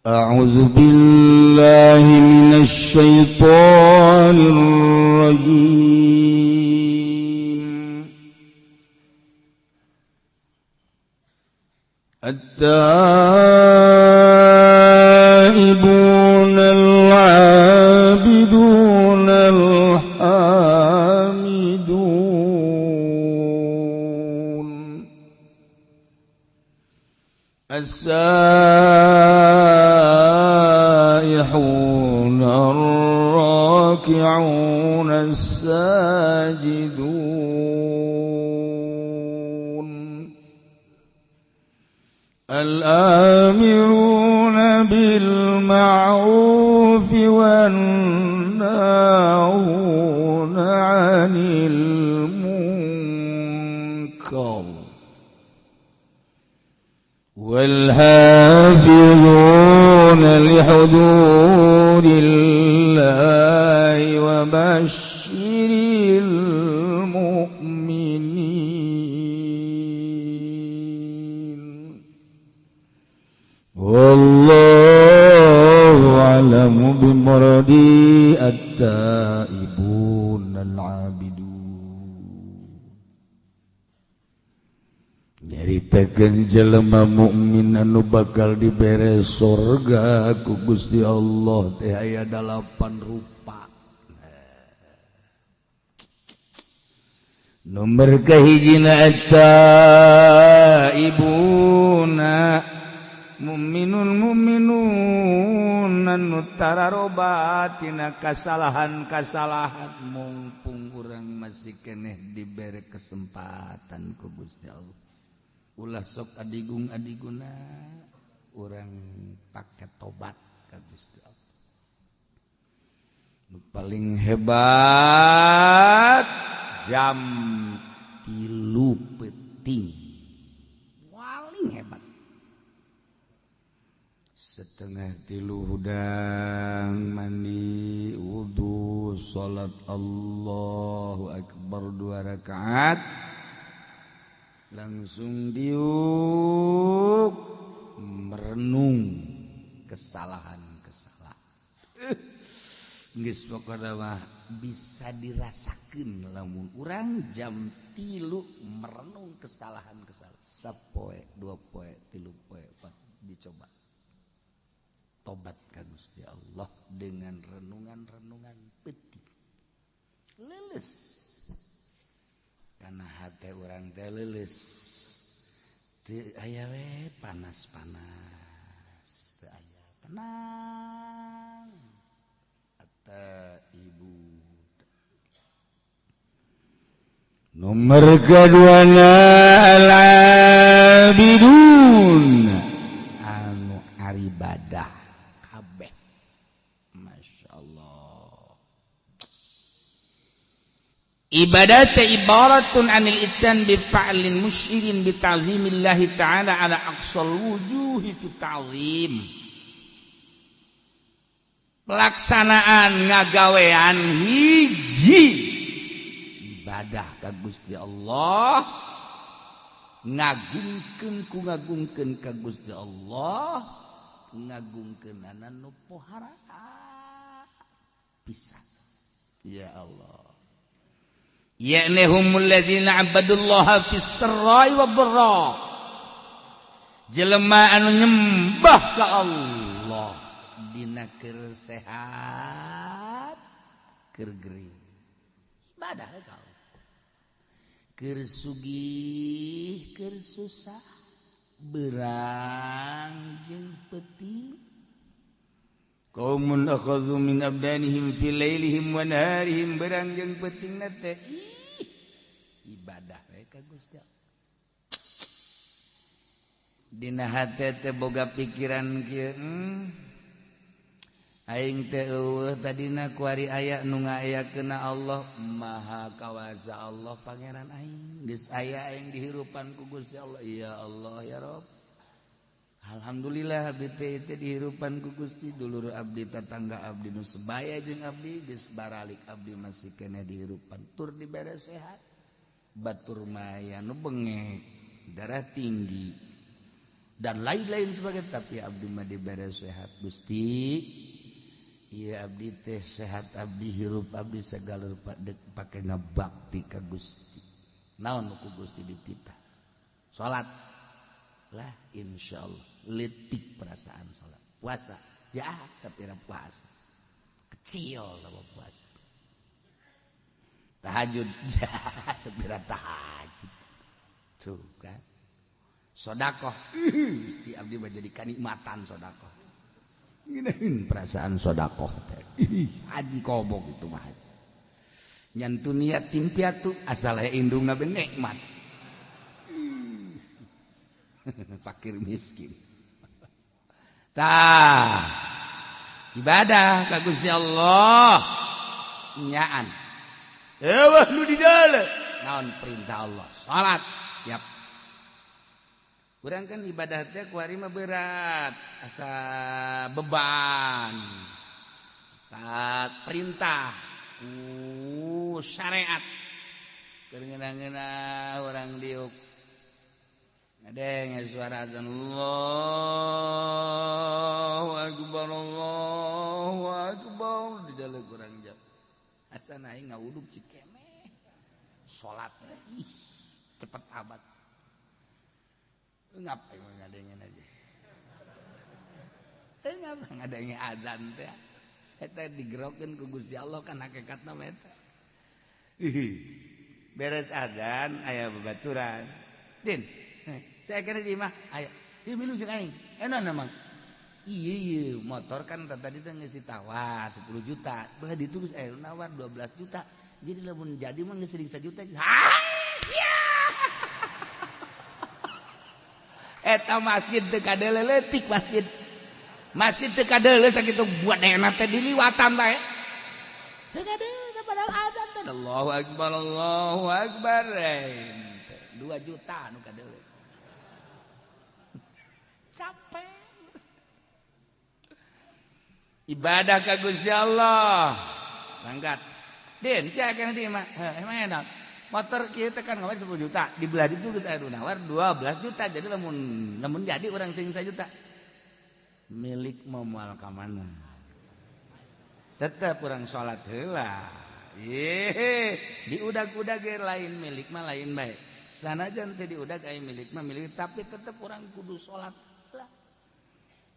أعوذ بالله من الشيطان الرجيم التائبون العابدون الحامدون السائحون الراكعون الساجدون الآمرون بالمعروف والناهون عن المنكر والحافظون لحدود الله وبشر المؤمنين والله أعلم بمرادي التائبون العابدون nyaritakeun jelema mukmin anu bakal dibere surga ku Gusti Allah teh aya 8 rupa. Nomor kahijina at-taibuna mu'minun anu tararoba tina kasalahan-kasalahan mumpung urang masih keneh dibere kesempatan ku Gusti Allah. Ulah sok adigung-adiguna urang pake tobat ka Gusti Allah. Nu paling hebat jam 3 peuting. Paling hebat. Setengah 3 hudang mandi wudu salat Allahu Akbar 2 rakaat langsung diuk merenung kesalahan-kesalahan. Geus pokona mah bisa dirasakeun lamun urang jam 3 merenung kesalahan-kesalahan. Sapoe, 2 poe, 3 poe, 4 dicoba. Tobat ka Gusti Allah dengan renungan-renungan peuting. Leles. Karena hati orang teh leuleus teu aya we panas-panas teu aya tenang ibu. Nomor kaduana al-abidun anu aribadah kabeh. Masyaallah. Ibadat ibaratun anil itsan bi fa'lin musyirin bi ta'zimillahi ta'ala ala aqsal wujuhi fi ta'zim. Pelaksanaan ngagawean hiji ibadah ka Gusti Allah, ngagungkeun ka Gusti Allah, ngagungkeun anu pohara pisan. Ya Allah. Ya'nihumul ladzina 'abadullaha fis sirri wa dharra. Jelema anu nyembah ka Allah dina keur sehat, keur geuring. Ibadah ka Allah. Keur sugih, keur susah, beurang jeung peuting. Qaumun akhadhu min abdanihim fi lailihim wa naharihim beurang jeung peutingna teh ibadah we ka Gusti Allah. Dina hate teh boga pikiran kieu aing teh eueuh tadina ku ari aya nu ngaayakeunna Allah Maha Kawasa Allah pangeran aing geus aya aing dihirupan ku Gusti Allah. Ya Allah ya Rabb, alhamdulillah abdi teh dihirupan ku Gusti, dulur abdi tetangga abdi nu sebaya jeung abdi geus baralik abdi masih keneh dihirupan tur dibere sehat. Batur maya nu bengek, darah tinggi, dan lain-lain sebagainya, tapi abdi mah dibere sehat Gusti. Iya abdi teh sehat, abdi hirup, abdi segala rupa dek pake ngabakti ka Gusti. Naon ku Gusti dititah? Salat lah insyaallah leutik perasaan salat. Puasa ya sapira puasa. Kecil lah puasa. Tahajud ya sapira tahajud. Tuh kan. Sedekah Gusti abdi mah jadi kanikmatan sedekah. Ngeunaheun perasaan sedekah teh. Haji kobok itu mah haji. Nyantun yatim piatu asal indungna be nikmat. Fakir miskin. Tah. Ibadah ka Gusti Allah. Nyaan. Eueuh nu di dalam. Naon perintah Allah? Salat. Siap. Urang kan ibadah teh kuari mah berat, asa beban. Tak perintah syariat. Keur ngeuna urang diuk. Ngadeng suara azan Allahu akbar Allahu akbar di dalam urang jam. Asa aing ngawuduk cikemeh. Salat ih cepet abat. Ngapain ngadengin aja? Ngapa ngadengin azan teh? Eta digerokeun ku Gusti Allah kan hakikatna mah eta. Beres azan aya babaturan. Din, saya kira di mah aya. Ieu milu jeung aing. Enaon mah? Iya motor kan tadi teh geus ditawar 10 juta. Belah ditulis nawar 12 juta. Jadi lamun jadi mah geus 1 juta. Eta masjid teu kadeule leutik masjid. Masjid teu kadeule sakitu buat enak teh diliwatan bae. Teu kadeule padahal azan teh Allahu akbar Allahu akbar. 2 juta nu kadeule. Capek. Ibadah ka Gusti Allah. Mangkat. Den, sia kana di mah. Emang enak. Motor kieu teh kan ngawar 10 juta, dibelah itu geus aya nawar 12 juta. Jadi lamun jadi urang sing 1 juta. Milik moal ka mana? Tetep urang salat heula. Diudag-udag ge lain milik mah lain bae. Sanajan teh diudag aya milik mah milik, tapi tetep urang kudu salat heula.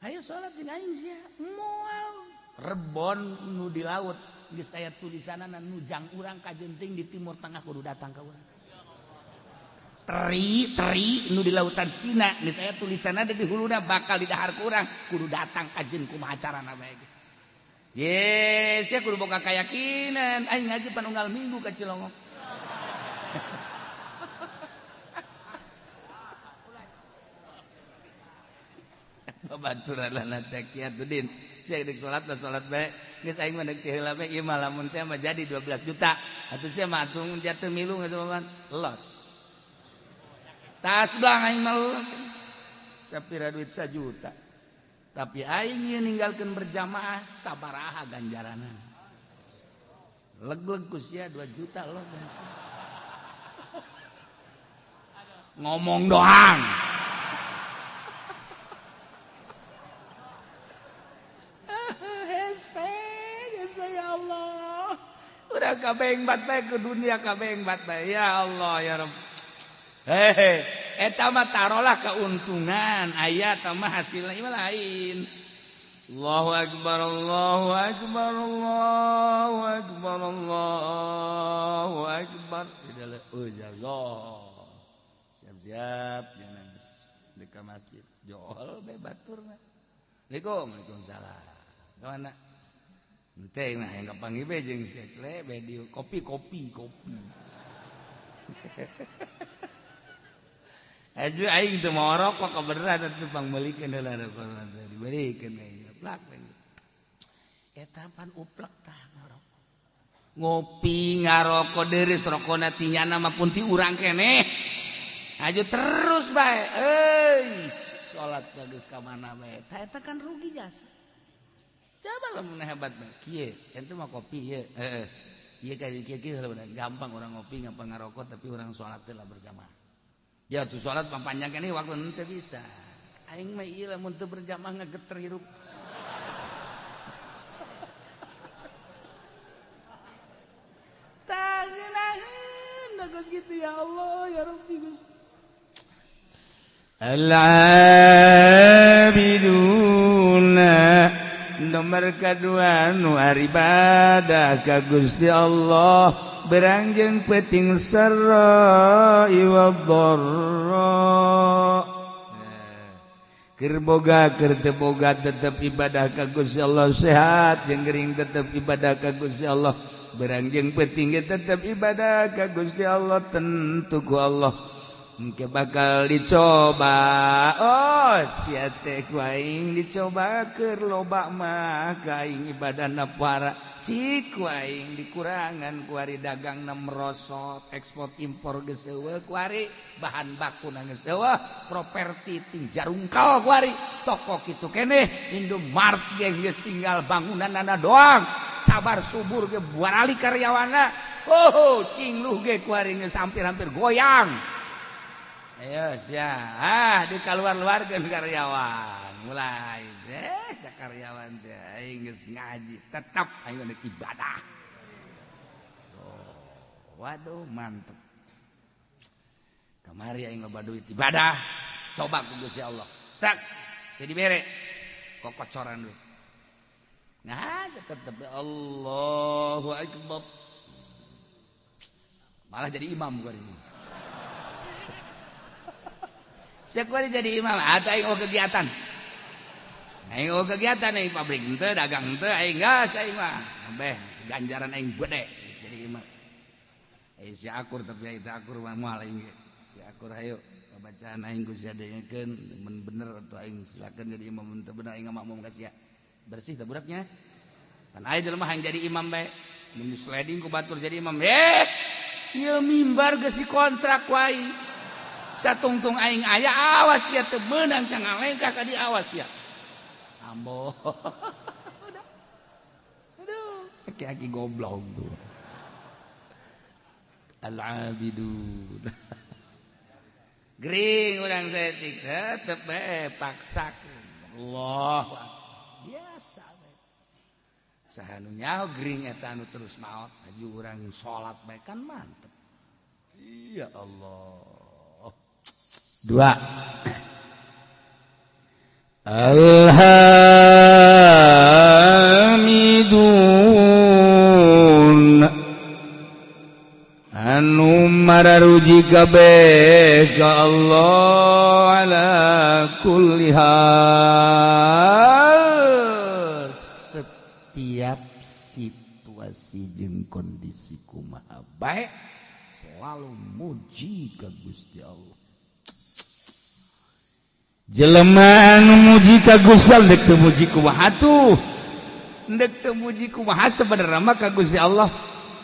Ayo salat jeung aing sia. Moal rebon nu di laut. Geus aya tulisanana nujang urang ka jenting di timur tengah kudu datang ka urang. Teri nu di lautan Cina geus aya tulisanana di huluna bakal di dahar ku urang kudu datang ka jeung kumaha carana bae. Yes, ya kudu boga kayakinan aing ngaji panunggal minggu ka Cilongok. Babaturan lana teh kieu din. Sia deuk salat bae geus aing mah deuk teh heula bae ieu mah lamun teh mah jadi 12 juta atuh sia mah atung jatuh milu geus mah los tas blang aing mah sapira duit 1 juta tapi aing ieu ninggalkeun berjamaah sabaraha ganjaranna leg-leg ku sia 2 juta loh ngomong doang. Ya Allah, udah kabeh bat bae ke dunia kabeh bat bae. Ya Allah ya Rabb. Eta mah tarolah keuntungan, aya tah mah hasilna ieu lain. Allahu akbar Allahu akbar Allahu akbar Allahu akbar. Siap-siap jangan dekat masjid. Jool bae baturna. Waalaikumsalam. Ka mana? Ente nah yang kapanggih be jeung secle be di kopi. Aju aing teu mau rokok kebeneran atuh pangmeulikeun heula rokok dibelikeun aing plak. Eta pan uplek tah ngarokok. Ngopi ngarokok deureus rokona tinyana mah pun ti urang keneh. Aju terus bae. Salat geus ka mana bae. Tah eta kan rugi jasa. Coba lamun hebat mah kieu ente mah kopi ieu ieu ka kieu gampang orang ngopi gampang ngarokok tapi orang salat teh lah berjamaah ya tuh salat panjang keneh waktu ente bisa aing mah ieu lamun teu berjamaah ngageter hirup. Tah geus gitu ya Allah ya Rabbi Gusti. Al-abiduna nomor kedua nu ibadah ka Gusti Allah berangjeng peting sarra wa dharra. Keur boga keur teu boga tetep ibadah ka Gusti Allah, sehat jeung gering tetep ibadah ka Gusti Allah, berangjeng peting tetep ibadah ka Gusti Allah, tentu ku Allah engke bakal dicoba. Oh sia teh ku aing dicoba keur loba mah ka aing ibadahna para cik ku aing dikurangan ku ari dagangna merosot, ekspor impor geus eueuh ku ari bahan bakuna geus eueuh, properti ting jarungkal ku ari toko kitu keneh, Indomart ge geus tinggal bangunanna doang, sabar subur ge barali karyawanna. Oh cingluh ge ku ari geus hampir-hampir goyang. Ayo sia di kaluar-luarkeun karyawan mulai karyawan teh aing geus ngaji tetap aing geus ibadah. Oh, waduh mantep. Kamari aing loba duit ibadah coba ku Gusti Allah. Tak jadi bere kokocoran duit. Nah, tetep Allahu akbar. Malah jadi imam gua ini. Sekali jadi imam, atau aing kegiatan. Aing kegiatan aing pabrik henteu, dagang henteu, aing gas aing mah. Beh, ganjaran aing gede jadi imam. Si akur tapi itu akur mah moal aing ge. Si akur hayu bacaan aing geus sadeungeun mun bener atau aing silakeun jadi imam, mun teu bener aing makmum ka sia. Bersih teh buraknya. Kan aya jelema hayang jadi imam bae. Mun sliding ku batur jadi imam. Ieu mimbar geus dikontrak ku aing. Satungtung aing aya awas ya teu meunang sangalengkah ka di awas ya. Ambo. Aduh, aki-aki goblok tuh. Al-abidun. Gering urang setik tetep bae paksakeun. Allah. Biasa bae. Saha nu nyaho gering eta anu terus maot, aju urang salat bae kan mantep. Ya Allah. Dua Alhamidun anu mararuji kabeh ka Allah ala kulli hal, setiap situasi jeung kondisi kumaha bae selalu muji ka Gusti Allah. Jelema anu muji ka Gusti Allah dek teu muji kumaha atuh, dek teu muji kumaha sabenerna mah ka Gusti Allah.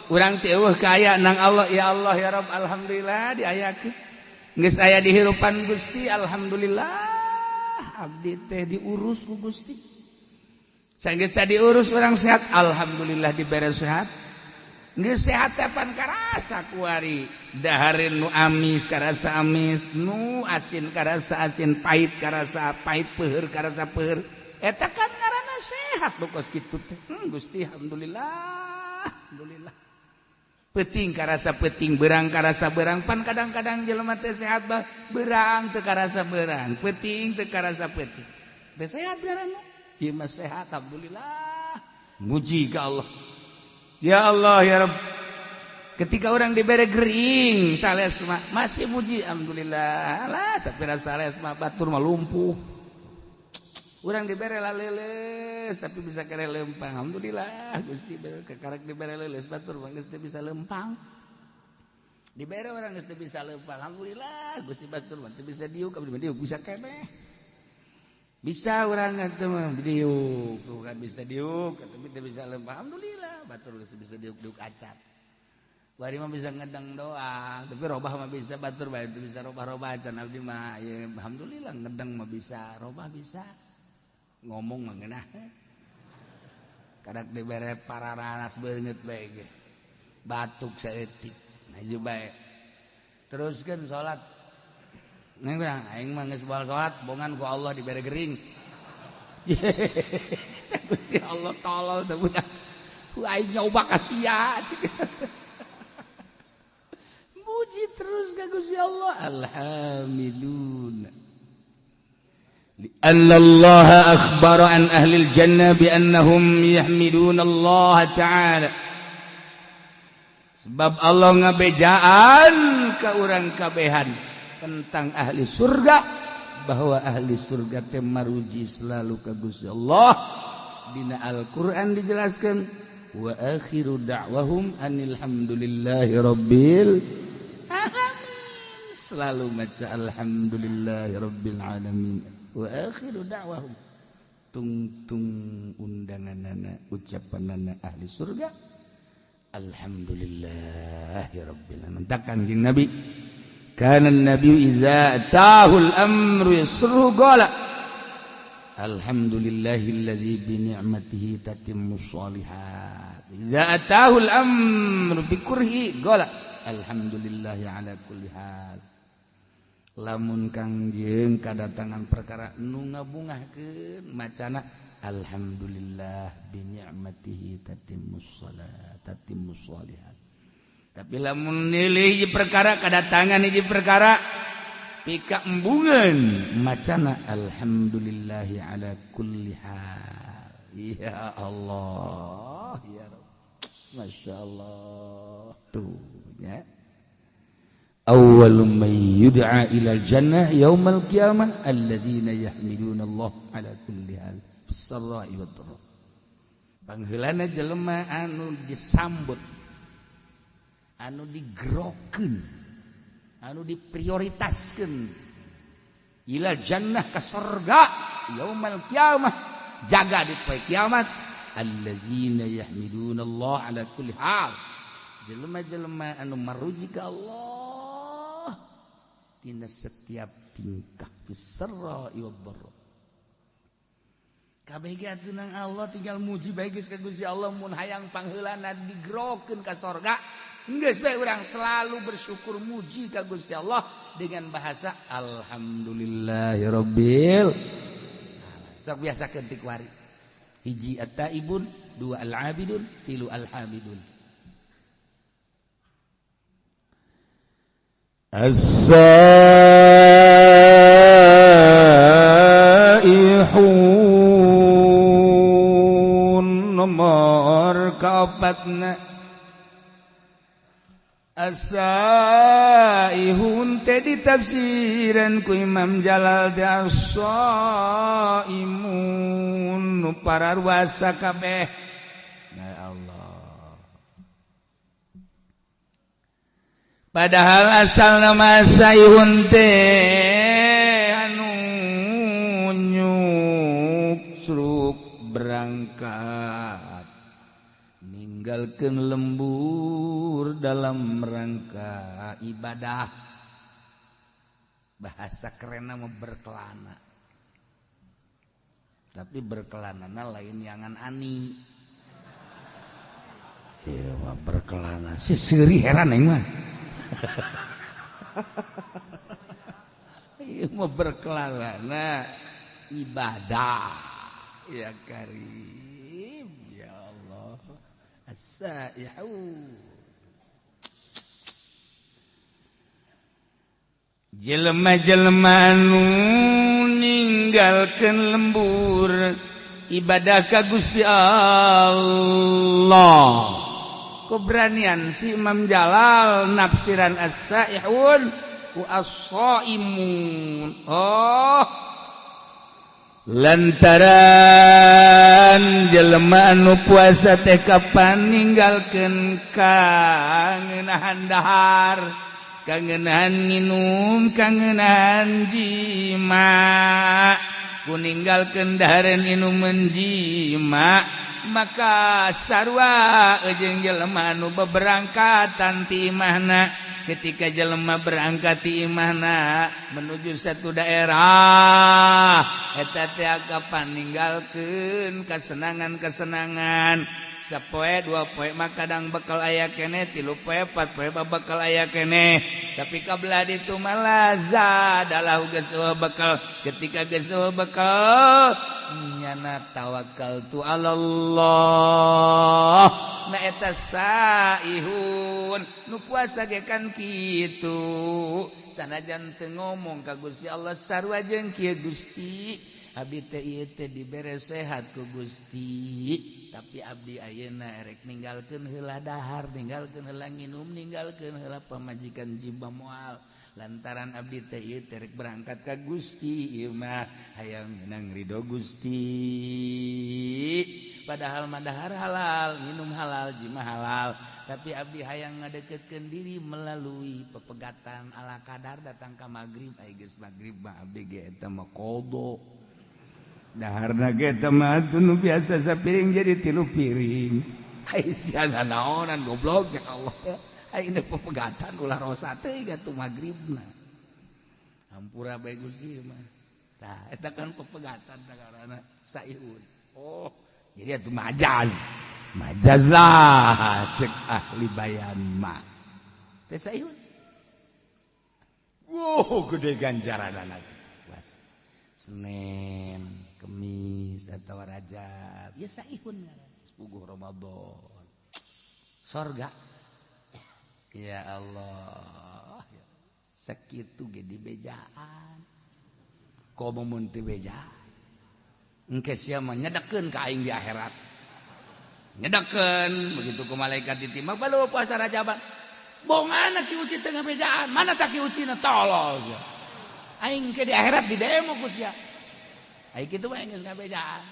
Urang teh eueuh ka aya nang Allah, ya Allah ya Rabb, alhamdulillah diayakeun. Geus aya di hirupan Gusti, alhamdulillah. Abdi teh diurus ku Gusti. Sanggeus diurus urang sehat, alhamdulillah dibere sehat. Geus sehat teh pan karasa ku ari dahareun nu amis karasa amis, nu asin karasa asin, pahit karasa pahit, peuheur karasa peuheur. Eta kan ngaranna sehat bokos kitu teh. Gusti alhamdulillah, alhamdulillah. Peuting karasa peuting, beurang karasa beurang, pan kadang-kadang jelema teh sehat bah beurang teu karasa beurang, peuting teu karasa peuting. Teu sehat ngaranna. Ieu mah sehat alhamdulillah. Muji ka Allah. Ya Allah ya Rabb, ketika orang diberi gering sales mah masih muji alhamdulillah. Lah sapira sales mah batur mah lumpuh. Orang diberi laleles tapi bisa kere lempang, alhamdulillah. Gusti kekarek diberi leles batur mah geus teu bisa lempang. Diberi orang geus teu bisa lempang, alhamdulillah. Gusti batur mah teu bisa diuk, abdi mah diuk bisa keneh. Bisa orang itu mah diuk, tuh kan bisa diuk, tapi teu bisa lempang, alhamdulillah. Batur bisa diuk-diuk acat. Bari mah bisa ngedeng doang, tapi robah mah bisa, batur bae teu bisa robah-robah acan abdi mah ya alhamdulillah ngedeng mah bisa, robah bisa. Ngomong mah ngeunah. Kadak dibere pararanas beungeut bae ge. Batuk saeutik. Maju bae. Teruskeun salat. Neng bilang, aing mah geus baal salat, bongan ku Allah dibere gering. Gusti Allah tolol teh budak. Ku aing nyoba ka sia. Muji terus ka Gusti Allah. Alhamdulillah. Li'anna Allah akhbara an ahli al-jannah bi annahum yahmiduna Allah ta'ala. Sebab Allah ngabejaan ka urang kabehan tentang ahli surga, bahwa ahli surga teh maruji selalu ka Gusti Allah. Dina Al-Qur'an dijelaskan wa akhiru da'wahum anil hamdulillahi rabbil alamin. Selalu maca alhamdulillahi rabbil alamin. Wa akhiru da'wahum. Tung undanganana, ucapanana ahli surga alhamdulillahi rabbil alamin. Takkan jeung Nabi kana Nabi idza atahul amru yasru qala alhamdulillahilladzi bi ni'matihi tatimmus shalihat. Idza atahul amru bi kurhi qala alhamdulillahi ala kulli hal. Lamun Kangjeng kadatangan perkara nu ngabungahkeun macana alhamdulillah bi ni'matihi tatimmus shalihat. Tapi lamun nilai hiji perkara kadatangan hiji perkara pika embungan macana alhamdulillahi ala kulli hal. Ya Allah ya Rabb, Masya Allah tuh ya. Awwalu man yud'a ila al-jannah yaumal qiyamah alladzina yahmiduna Allah ala kulli hal bis-sarra'i wad-dharra. Pangheulana jelema anu disambut, anu digerokeun, anu diprioritaskeun ila jannah ka surga yaumal qiyamah, jaga di poe kiamat, alladzina yahmiduna Allah ala kulli hal. Jelema-jelema anu maruji ka Allah tina setiap tingkah bisarra'i wad-dharra. Kabeh ge atuh nang Allah tinggal muji bae geus ka Gusti Allah. Mun hayang pangheulana digerokeun ka surga, geus bae urang selalu bersyukur muji ka Gusti Allah dengan bahasa alhamdulillahirabbil alamin. Sok biasakeun ti kuari. Hiji at-taibun, dua al-abidun, tilu al-hamidun. As-saihun nomor kaopatna. As-saihun teh ditafsiran ku Imam Jalal teh as-saimun nu pararwasa kabeh. Ya Allah. Padahal asal nama saihun teh anu nyuksruk berangkat ninggalkeun lembur dalam rangka ibadah. Bahasa kerenna mah berkelana. Tapi berkelanana lain yangan ani. Ieu mah berkelana. Si seuri heran aing mah. Ieu mah berkelana ibadah. Ya Karim, ya Allah. As-saihu. Jelema-jelema anu ninggalkeun lembur ibadah ka Gusti Allah. Keberanian si Imam Jalal nafsiran as-saihun ku as-saimun. Oh, lantaran jelema anu puasa teh kapan ninggalkeun kangenahan dahar, kangenahan minum, kangenahan jima, ku ninggalkeun dahareun inuman jima, maka sarua jeung jelema anu beberangkatan ti imahna. Ketika jelema berangkat ti imahna menuju satu daerah, eta teh kapan ninggalkeun kesenangan-kesenangan, sapoe 2 poe mah kadang bekal aya keneh 3 poe 4 poe bakal aya keneh tapi kabelah ditu malah zadalah geus bekal ketika geus bekal nyana tawakkaltu alallah na eta saihun nu puasa ge kan kitu sanajan teu ngomong ka Gusti Allah sarua jeung kieu Gusti abdi teh ieu teh dibere sehat ku Gusti tapi abdi ayeuna erek ninggalkeun heula dahar ninggalkeun heula nginum ninggalkeun heula pamajikan jiba moal lantaran abdi teh ieu teh rek berangkat ka Gusti ieu mah hayang meunang ridho Gusti padahal mah dahar halal minum halal jima halal tapi abdi hayang ngadeukeutkeun diri melalui pepegatan ala kadar datang ka magrib aya geus magrib mah abdi ge eta mah qada daharna ge eta mah nu biasa sapiring jadi 3 piring ai sia naonan goblok cek Allah ayeuna pepegatan ulah rosa teh gatu magribna hampura bae Gusti mah tah eta kan pepegatan tagarana saihun oh jadi atuh majaz lah cek ahli bayan mah teh saihun wow gede ganjaranana puas Senin Kemis atau Rajab ya saihun sepuguh Ramadan surga ya Allah sakitu ge dibejaan komo mun teu bejaan engke sia mah nyedekeun ka aing di akhirat nyedekeun begitu ku malaikat ditimbang balu puasa Rajaban bongan ki uci teu ngabejaan mana tak ki ucina tolol aing ke di akhirat di demo ku sia ai kitu mah geus ngabejaan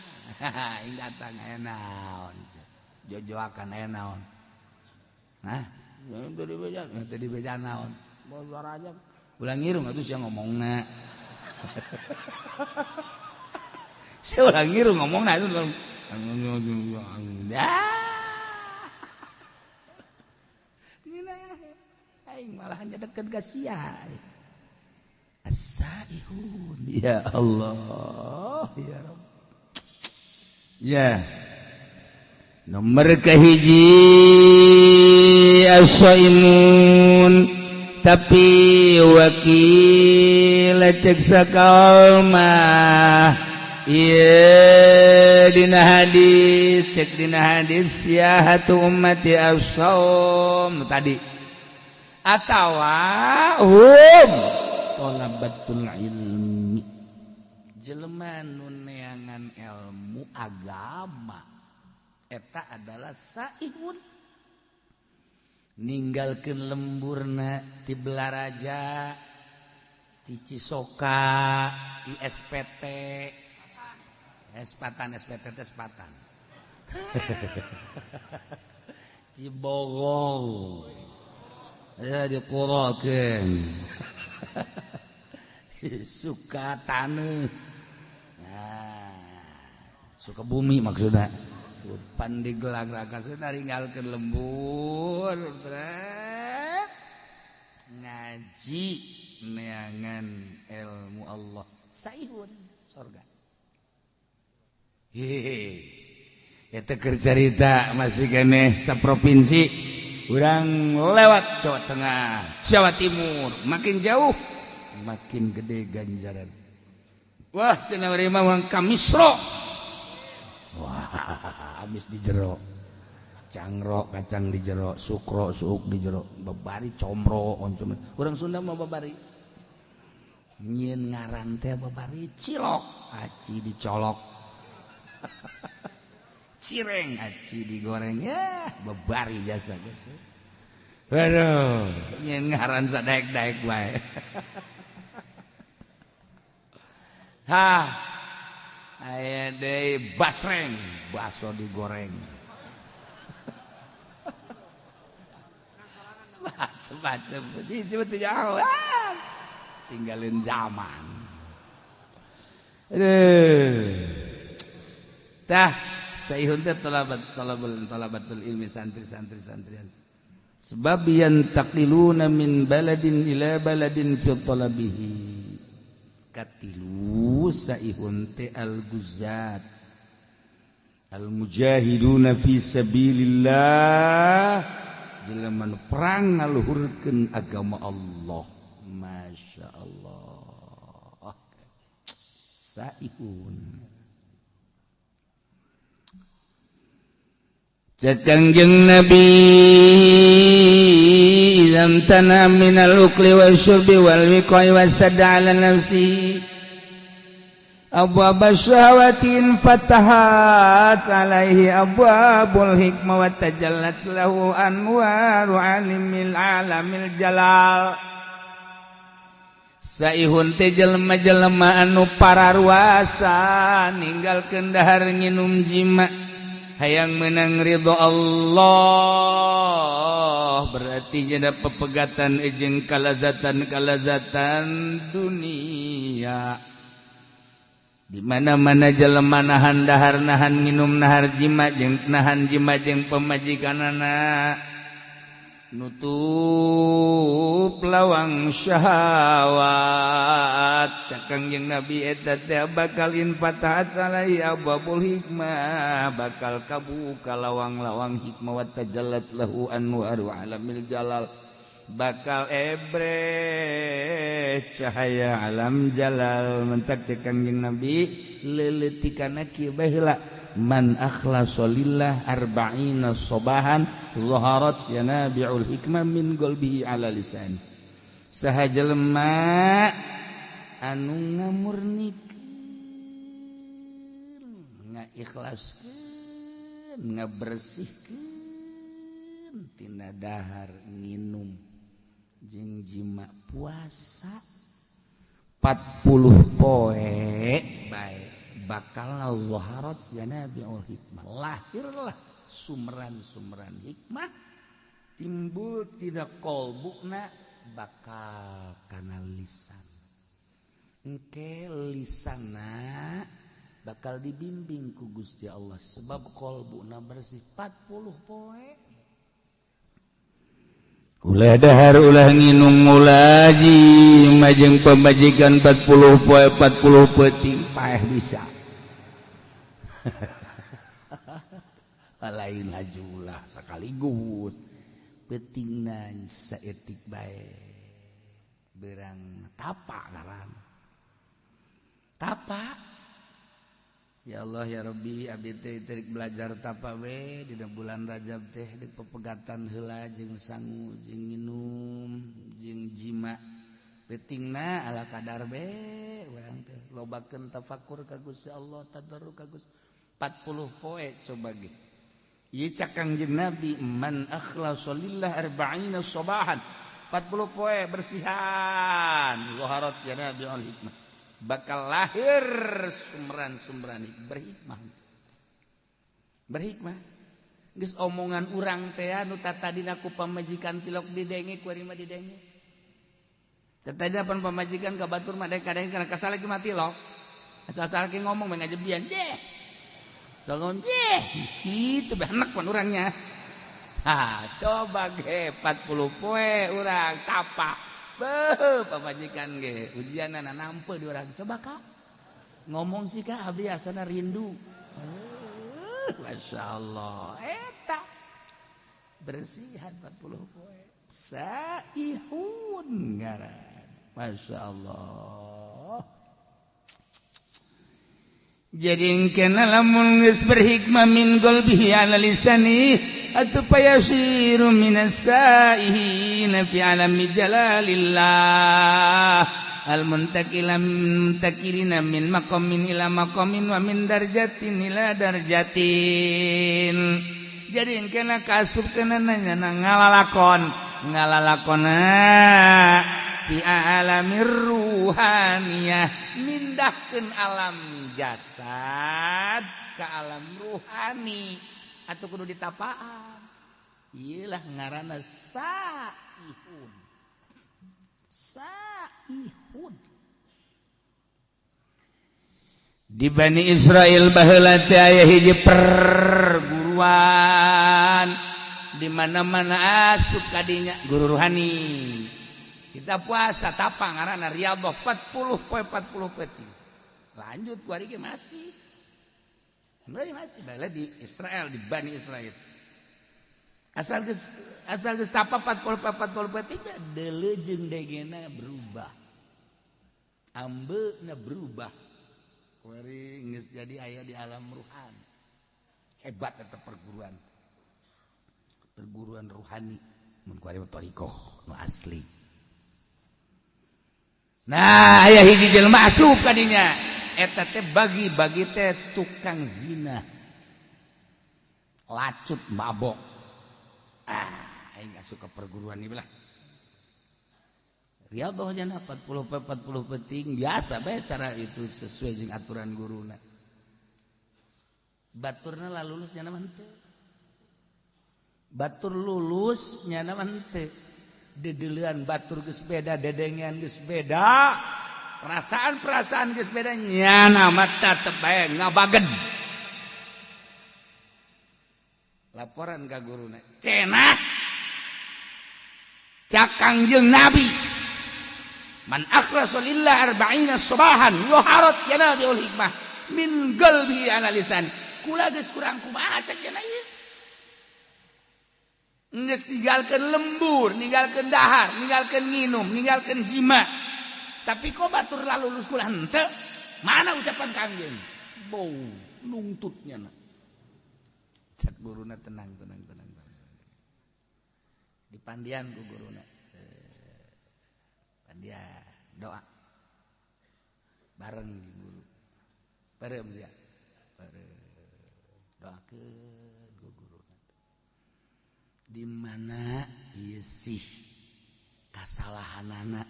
aing datang aya naon jojoakan aya naon nah tadi bejaan naon bos Rajab ulah ngirung atuh sia ngomongna sia ulah ngirung ngomongna itu aing malah nyedekeun ka sia as-saihun ya Allah ya Rabb ya nomor kahiji as-saimun tapi wakil cek sakalma ieu dina hadis cek dina hadis siyahatu ummati as-saum tadi atawa hum talabatul ilmi jelema nu neangan ilmu agama eta adalah saihun ninggalkeun lemburna ti Belaraja ti Cisoka ti SPT Espatan ti Bogor ya dikurokeun suka taneuh suka bumi maksudna pan digelag-lagasna ninggalkeun lembur ngaji neangan ilmu Allah saihun surga hehe eta keur carita masih keneh saprovinsi urang lewat Jawa Tengah Jawa Timur makin jauh makin gede ganjaran wah cenah urang mah kamisro wah habis di jero cangro kacang di jero sukro suuk di jero babari comro oncom urang Sunda mah babari nyieun ngaran teh babari cilok aci dicolok cireng aci digoreng ya babari jasa geus waduh nyieun ngaran sadaek-daek bae ha aya deui basreng bakso digoreng macam-macam disebut jauh tinggalin zaman tah saihun teh talabatul ilmi santri-santrian sebab yantaqiluna min baladin ila baladin fi talabihi katilu saihun te al-guzat al-mujahiduna fi sabilillah jelema nu perang ngaluhurkeun agama Allah. Masya Allah. Saihun. Kangjeng Nabi idzam tana minal ukli wasyurbi wal wiqai wasada ala nafsi abwaba syahawatin fatahat alaihi abwabul hikmah wa tajallat lahu anwaru alimil alamil jalal. Saihun teh jelema-jelema anu pararuasa ninggalkeun dahar nginum jima hayang menang ridho Allah, berarti jadi pepegatan jeung kalazatan dunia. Di mana-mana jelema nahan dahar nahan nginum nahar jima jeung nahan jima jeung pemajikanana nutup lawang syahwat. Kangjeng Nabi eta teh bakal infatahat alai abwabul hikmah, bakal kabuka lawang-lawang hikmah wa tajallat lahu anwaru alamil jalal, bakal ebre cahaya alam jalal. Mentak cek Kangjeng Nabi leuletikana kieu baheula man akhlasa lillah arba'ina sobahan zaharat yanabi'ul hikmah min qalbihi ala lisan. Saha jelema anu ngamurnikeun ngaikhlaskeun ngabersihkeun tina dahar nginum jeung jima puasa 40 poe bae bakal zaharat yanabi'ul hikmah, lahirlah sumran-sumran hikmah timbul tidak kolbukna bakal kana lisan. Engke lisanna bakal dibimbing ku Gusti Allah sebab kolbuna bersih 40 poe. Ulah dahar ulah nginum ulah jima jeung pamajikan 40 poe 40 peuting paeh bisa. Lain hajulah sakaligut peutingna saetik bae berang tapa ngaran tapa. Ya Allah ya Rabbi abdi teh terik belajar tapa we dina bulan Rajab teh di pepegatan heula jeung sangu jeung nginum jeung jima peutingna ala kadar be urang teh lobakeun tafakur ka Gusti Allah tadarruk ka Gusti 40 poe coba ge. Ieu cak Kangjeng Nabi man akhlasa lillah arba'ina sobahan 40 poe bersihan zaharat yanabi'ul hikmah, bakal lahir sumran-sumran berhikmah. Geus omongan urang teh anu tatadina ku pamajikan tilok didenge ku ari mah didenge. Tatadina pan pamajikan ka batur mah daek kadang kana kasalaki mah tilok. Asal-asal ke ngomong mah ngajebian deh. Salon kitu benak pan urangnya. Coba ge 40 poe urang tapa. Beuh pamajikan ge ujianna nampe di urang. Coba Kak. Ngomong sih Kak abdi asana rindu. Masyaallah. Eta bersihan 40 poe. Saihun ngaran. Masyaallah. Jadi engkena lamun geus berhikmah min qalbihi ala lisani atuh payasiru minas saihina fi alami jalalillah al muntakilina min maqamin ila maqamin wa min darjatin ila darjatin. Jadi engkena kasupkeun nanya ngalalakona fi alamir ruhaniyah mindahkeun alam jasad ke alam ruhani atau kudu ditapaan. Iyalah ngaranna saihun. Saihun. Di Bani Israel baheula teh aya hiji perguruan di mana-mana asup kadinya guru ruhani. Kita puasa tapa ngaranna riyadhah 40 poe 40 peuting. Lanjut ku ari ge masih masih bala di Israel, di Bani Israel. Asal geus tapa 40 delejeung degena berubah. Ambeuna berubah. Kuari geus jadi aya di alam ruhani. Hebat eta perguruan. Perguruan rohani mun kuari thariqah nu asli. Nah, aya hiji jelema asup ka dinya. Eta teh bagi teh tukang zina. Lacut mabok. Aing asup ka perguruan ieu lah. Riyadhah jana 40 penting biasa bae cara itu sesuai jeung aturan guruna. Baturna lah lulus nya mah henteu. Batur lulus nya mah henteu. Dedeleuan batur geus beda, dedengean geus beda. Perasaan geus beda nyana mah tetep bae ngabaged. Laporan ka guruna. Cenah. Cak Kangjeng Nabi. Man akhlasa lillah 40 subahan yuharat yanabiul hikmah min qalbi ala lisan. Kula geus kurang kumaha cak cenah ieu. Geus ninggalkeun lembur, ninggalkeun dahar, ninggalkeun nginum, ninggalkeun jima. Tapi kok batur lalu lulus kula henteu? Mana ucapan Kangjeng? Bau nungtutnya na. Cak guruna tenang. Dipandian ku guruna. Pandian doa. Bareng di guru. Bareng sia. Bareng doakeun ku guruna. Di mana ieu sih kasalahanana?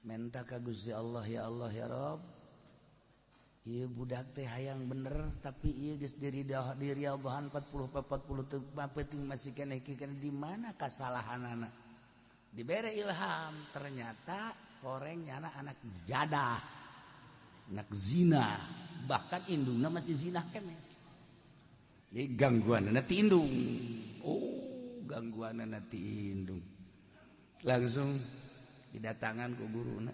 Menta ka Gusti Allah ya Rabb. Ieu budak teh hayang bener tapi ieu geus diriadahan 40 penting masih keneh di mana kasalahanana? Dibere ilham ternyata korengnya anak jadah. Anak zina, bahkan indungna masih zina keneh. Jadi gangguanna ti indung. Oh, gangguanna ti indung. Langsung didatangan ku guruna.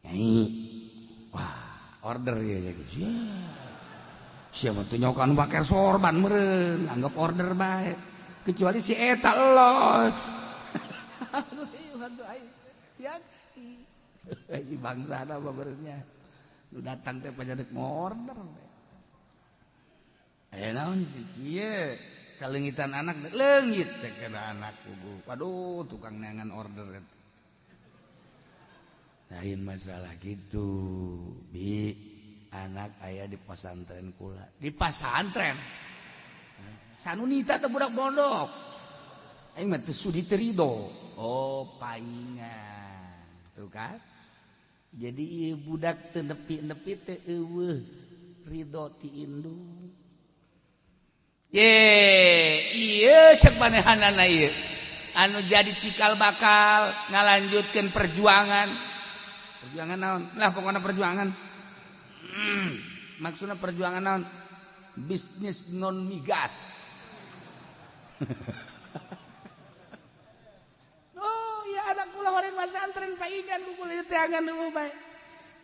Nyai, wah order ya saya. Siapa tuh nyokan pakai sorban meren, anggap order baik. Kecuali si eta los. Aduh aing. Yaksi. Ini bangsa apa berenya. Lu datang teh pajadak mau order. Naon sih ieu? Kalengitan anak leungit cek anak kubu. Waduh tukang neangan order. Lain masalah gitu. Bi anak aya di pesantren kula. Di pesantren. Sanunita teh budak pondok. Aing mah teu sudi terido. Oh, paingan. Tuh kan? Jadi ieu budak teu nepi-nepi teh eueuh ridho ti indung. Iya cek manehanana ieu anu jadi cikal bakal ngalanjutkeun perjuangan naon lah pokokna perjuangan maksudna perjuangan naon bisnis non migas. Oh ya anak kula horeng pesantren paingan kula teh angan nu bae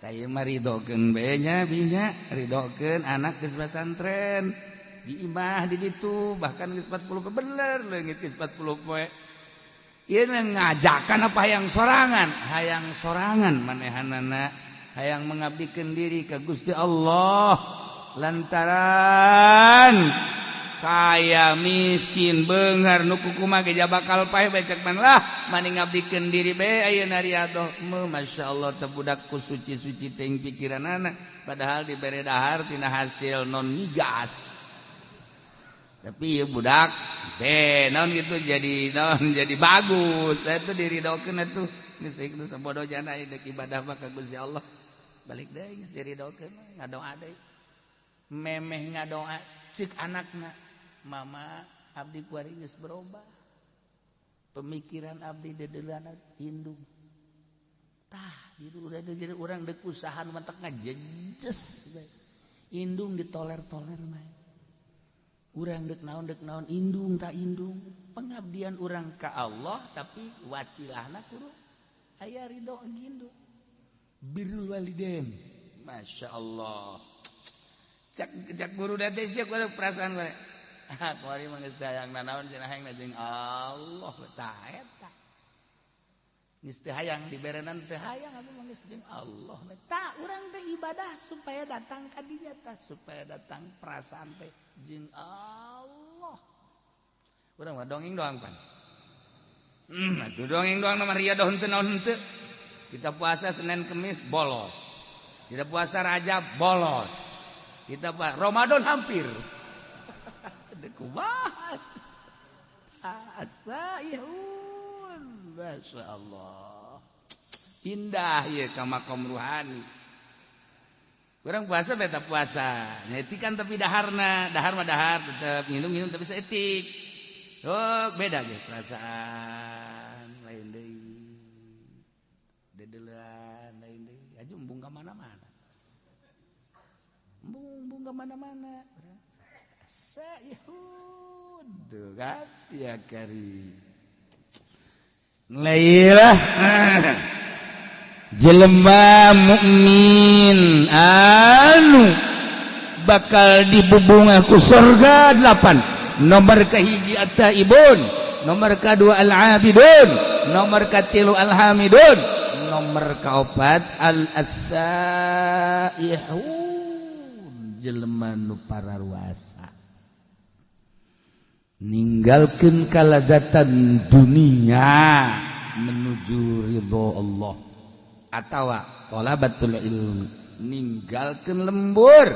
tah ieu mah ridokeun bae nya binya ridokeun anak geus pesantren di imah di ditu bahkan geus 40 bener leungit geus 40 poe. Ieu ngajakan apa hayang sorangan manehanana hayang mengabdikeun diri ka Gusti Allah lantaran kaya miskin beunghar nu kukumaha ge bakal pae becek man lah mani ngabdikeun diri bae ayeuna riyadhah masyaallah teh budak ku suci-suci teh pikiranana padahal dibere dahar tina hasil non migas. Tapi ya budak naon gitu jadi bagus. Itu diridokeun atuh geus kitu sabodo jana deuk ibadah mah ka Gusti Allah. Balik deui geus diridokeun ngadoa deui. Memeh ngadoa ceuk anakna, "Mama, abdi kuari geus berubah. Pemikiran abdi dedeulana indung." Tah, itu udah jadi urang deuk usaha mantek ngajejes bae. Indung ditoler-toler mah. Urang dek naon indung tak indung pengabdian urang ka Allah tapi wasilahna kudu aya ridho indung birrul walidain masyaallah cak guru da teh sia kudu perasaan we. Kuari mah geus hayang nanaon cenah hayang jeung Allah tah eta. Geus teu hayang diberenan teu hayang atuh mah geus jeung Allah. Tah urang teh ibadah supaya datang ka dinya tah supaya datang perasaan teh jeung Allah. Urang mah dongeng doang pan. Atuh dongeng doang mah riadoh henteu naon henteu. Kita puasa Senin Kemis bolos. Kita puasa Rajab bolos. Kita Ramadan hampir. Kumaha. Asa yahun. Masyaallah. Indah ieu ka makom ruhani. Urang puasa beta puasa. Nyetikan tapi daharna, dahar mah dahar tetep minum tapi saeutik. Oh, beda ge perasaan lain deui. Dedelan lain deui. Aju embung ka mana-mana. Embung ka mana-mana. Sayhud tuh kan ya kari lailah jelema mukmin anu bakal dibubungan ku surga 8 nomor kahiji at-taibun nomor kadua al-abidun nomor katilu al-hamidun nomor kaopat al-as-saihun jelema nu pararuasa ninggalkeun kalazatan dunia menuju ridho Allah atawa talabatul ilmi ninggalkeun lembur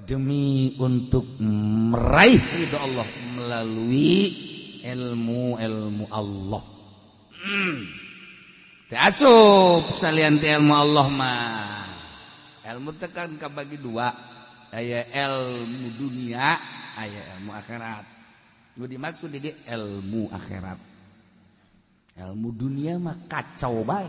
demi untuk meraih ridho Allah melalui ilmu Allah. Teu asup salian teh ilmu Allah mah. Ilmu teh kan kabagi dua, aya ilmu dunia, aya ilmu akhirat. Nu dimaksud di ilmu akhirat. Ilmu dunia mah kacau bae.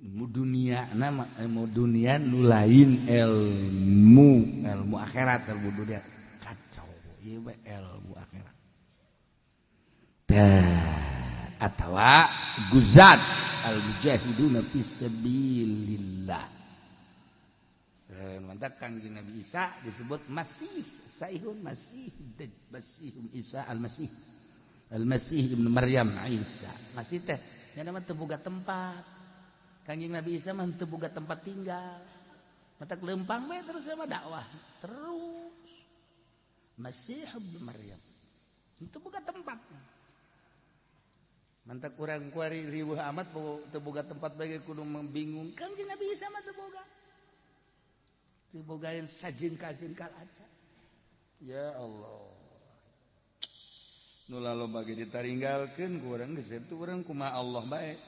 Ilmu dunia nama ilmu dunia nu lain ilmu akhirat ilmu dunia kacau. Ieu bae ilmu akhirat. Atawa guzat al-mujahiduna fisabilillah. Mantap Kangjeng Nabi Isa disebut Masih, Saihun Masih Isa al-Masih. Al-Masih ibnu Maryam Isa. Masih teh nya mah teu boga tempat. Kangjeng Nabi Isa mah teu boga tempat tinggal. Matak leumpang we terus mah dakwah. Terus Masih ibnu Maryam. Teu boga tempat. Mantak kurang kuari riweuh amat teu boga tempat bagi kudu membingung. Kangjeng Nabi Isa mah teu boga. Teu bogaeun sajengkal-jengkal aja. Ya Allah. Nu laloba ge ditaringgalkeun ku urang geus itu urang kumaha Allah bae.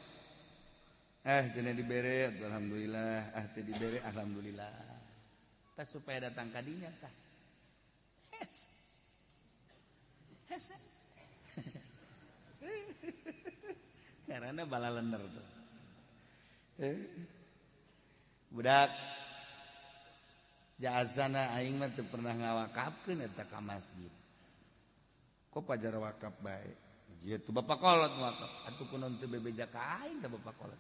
Cenah dibere alhamdulillah, teu dibere alhamdulillah. Tah supaya datang ka dinya tah. Hese. Karena balalener tuh. Budak jasana aing mah teu pernah ngawakafkeun eta ka masjid. Kok pajar wakaf bae. Ieu tuh Bapak Kolot wakaf. Atuh kunaon teu bebeja ka aing teh Bapak Kolot.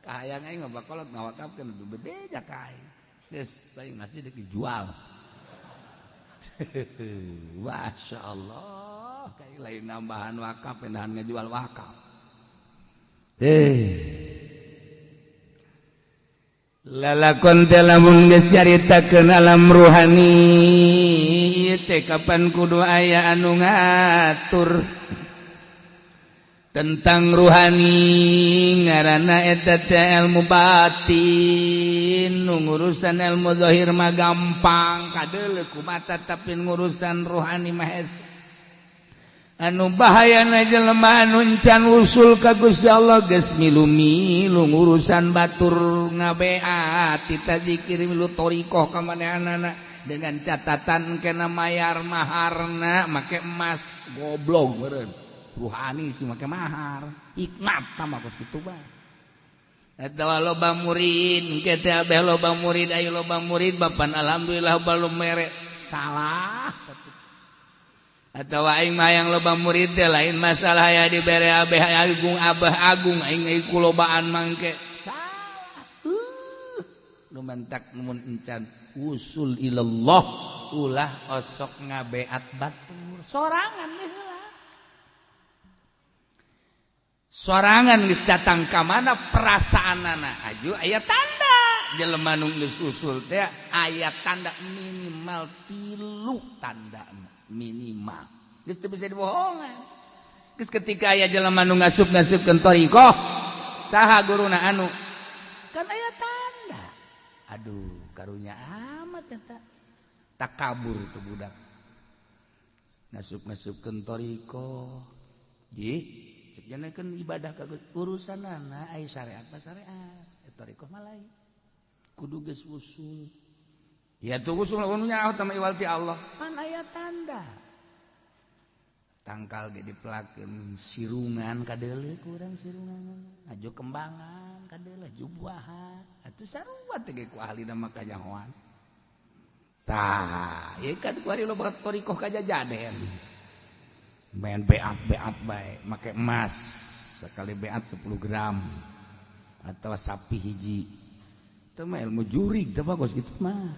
Kahayang aing Bapak Kolot ngawakafkeun teu bebeja ka aing. Geus aing masjid dijual. Masya Allah. Kayak lain nambahan wakaf, pendahan ngejual wakaf. Lalakon teh lamun geus caritakeun alam ruhani, ieu teh kapan kudu aya anu ngatur tentang ruhani ngaranna eta teh ilmu batin. Nu ngurusan ilmu zahir mah gampang kadeuleu ku mata tapi ngurusan ruhani mah anu bahayana jelema anu can usul ka Gusti Allah geus milu-milu ngurusan batur ngabeat tita zikir milu thariqah ka manehanana dengan catatan kena mayar maharna make emas goblok meureun ruhani sih make mahar hikmat mah geus kitu bae eta loba murid engke teh abeh loba murid aya loba murid bapan alhamdulillah balum mere salah atau aing mah yang loba murid teh lain masalah aya dibere abeh agung abah agung aing kulobaan mangke mantak mun encan usul ilallah ulah osok ngabeat batur sorangan heula sorangan geus datang ka mana perasaanana aju aya tanda jelema nu geus usul teh aya tanda minimal 3 tanda minimal geus teu bisa dibohongan geus ketika aya jelema nu ngasup-ngasupkeun thariqah saha guruna anu kan aya tanda aduh karunya amat eta takabur itu budak ngasup-ngasupkeun thariqah ieu janakeun ibadah ka urusanana aya syariat mah syariat thariqah mah lain kudu geus usul ya tuh usul nu nyaho tama iwal ti Allah pan aya tanda tangkal ge dipelakeun sirungan kadeuleu ku urang sirungan aju kembangan kadeuleu aju buahan atuh sarua teh ge ku ahlina mah kanyahoan tah ieu kan ku ari loba thariqah kajajaden main beat bae make emas sekali beat 10 gram atau sapi hiji teu mah ilmu jurig teh bagus kitu mah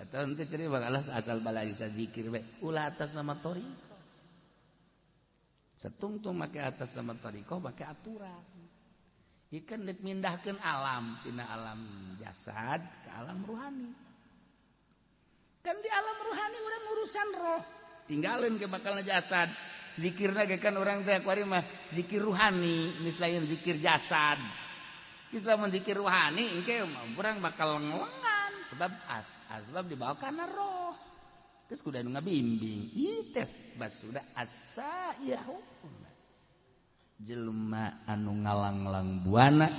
atau ente ceri bakalah asal balai zikir bae ulah atas nama thariqah setungtung make atas nama thariqah make aturan ikan dek mindahkeun alam tina alam jasad ke alam ruhani kan di alam ruhani urang urusan roh tinggalin ke bakal jasad zikirna ge kan orang teh kuari mah zikir ruhani misalnya zikir jasad Islam zikir ruhani engke urang bakal ngelengan sebab asbab dibawa kana roh geus kudu anu ngabimbing ieu teh bas sudah asa ya jelema anu ngalang-lang buana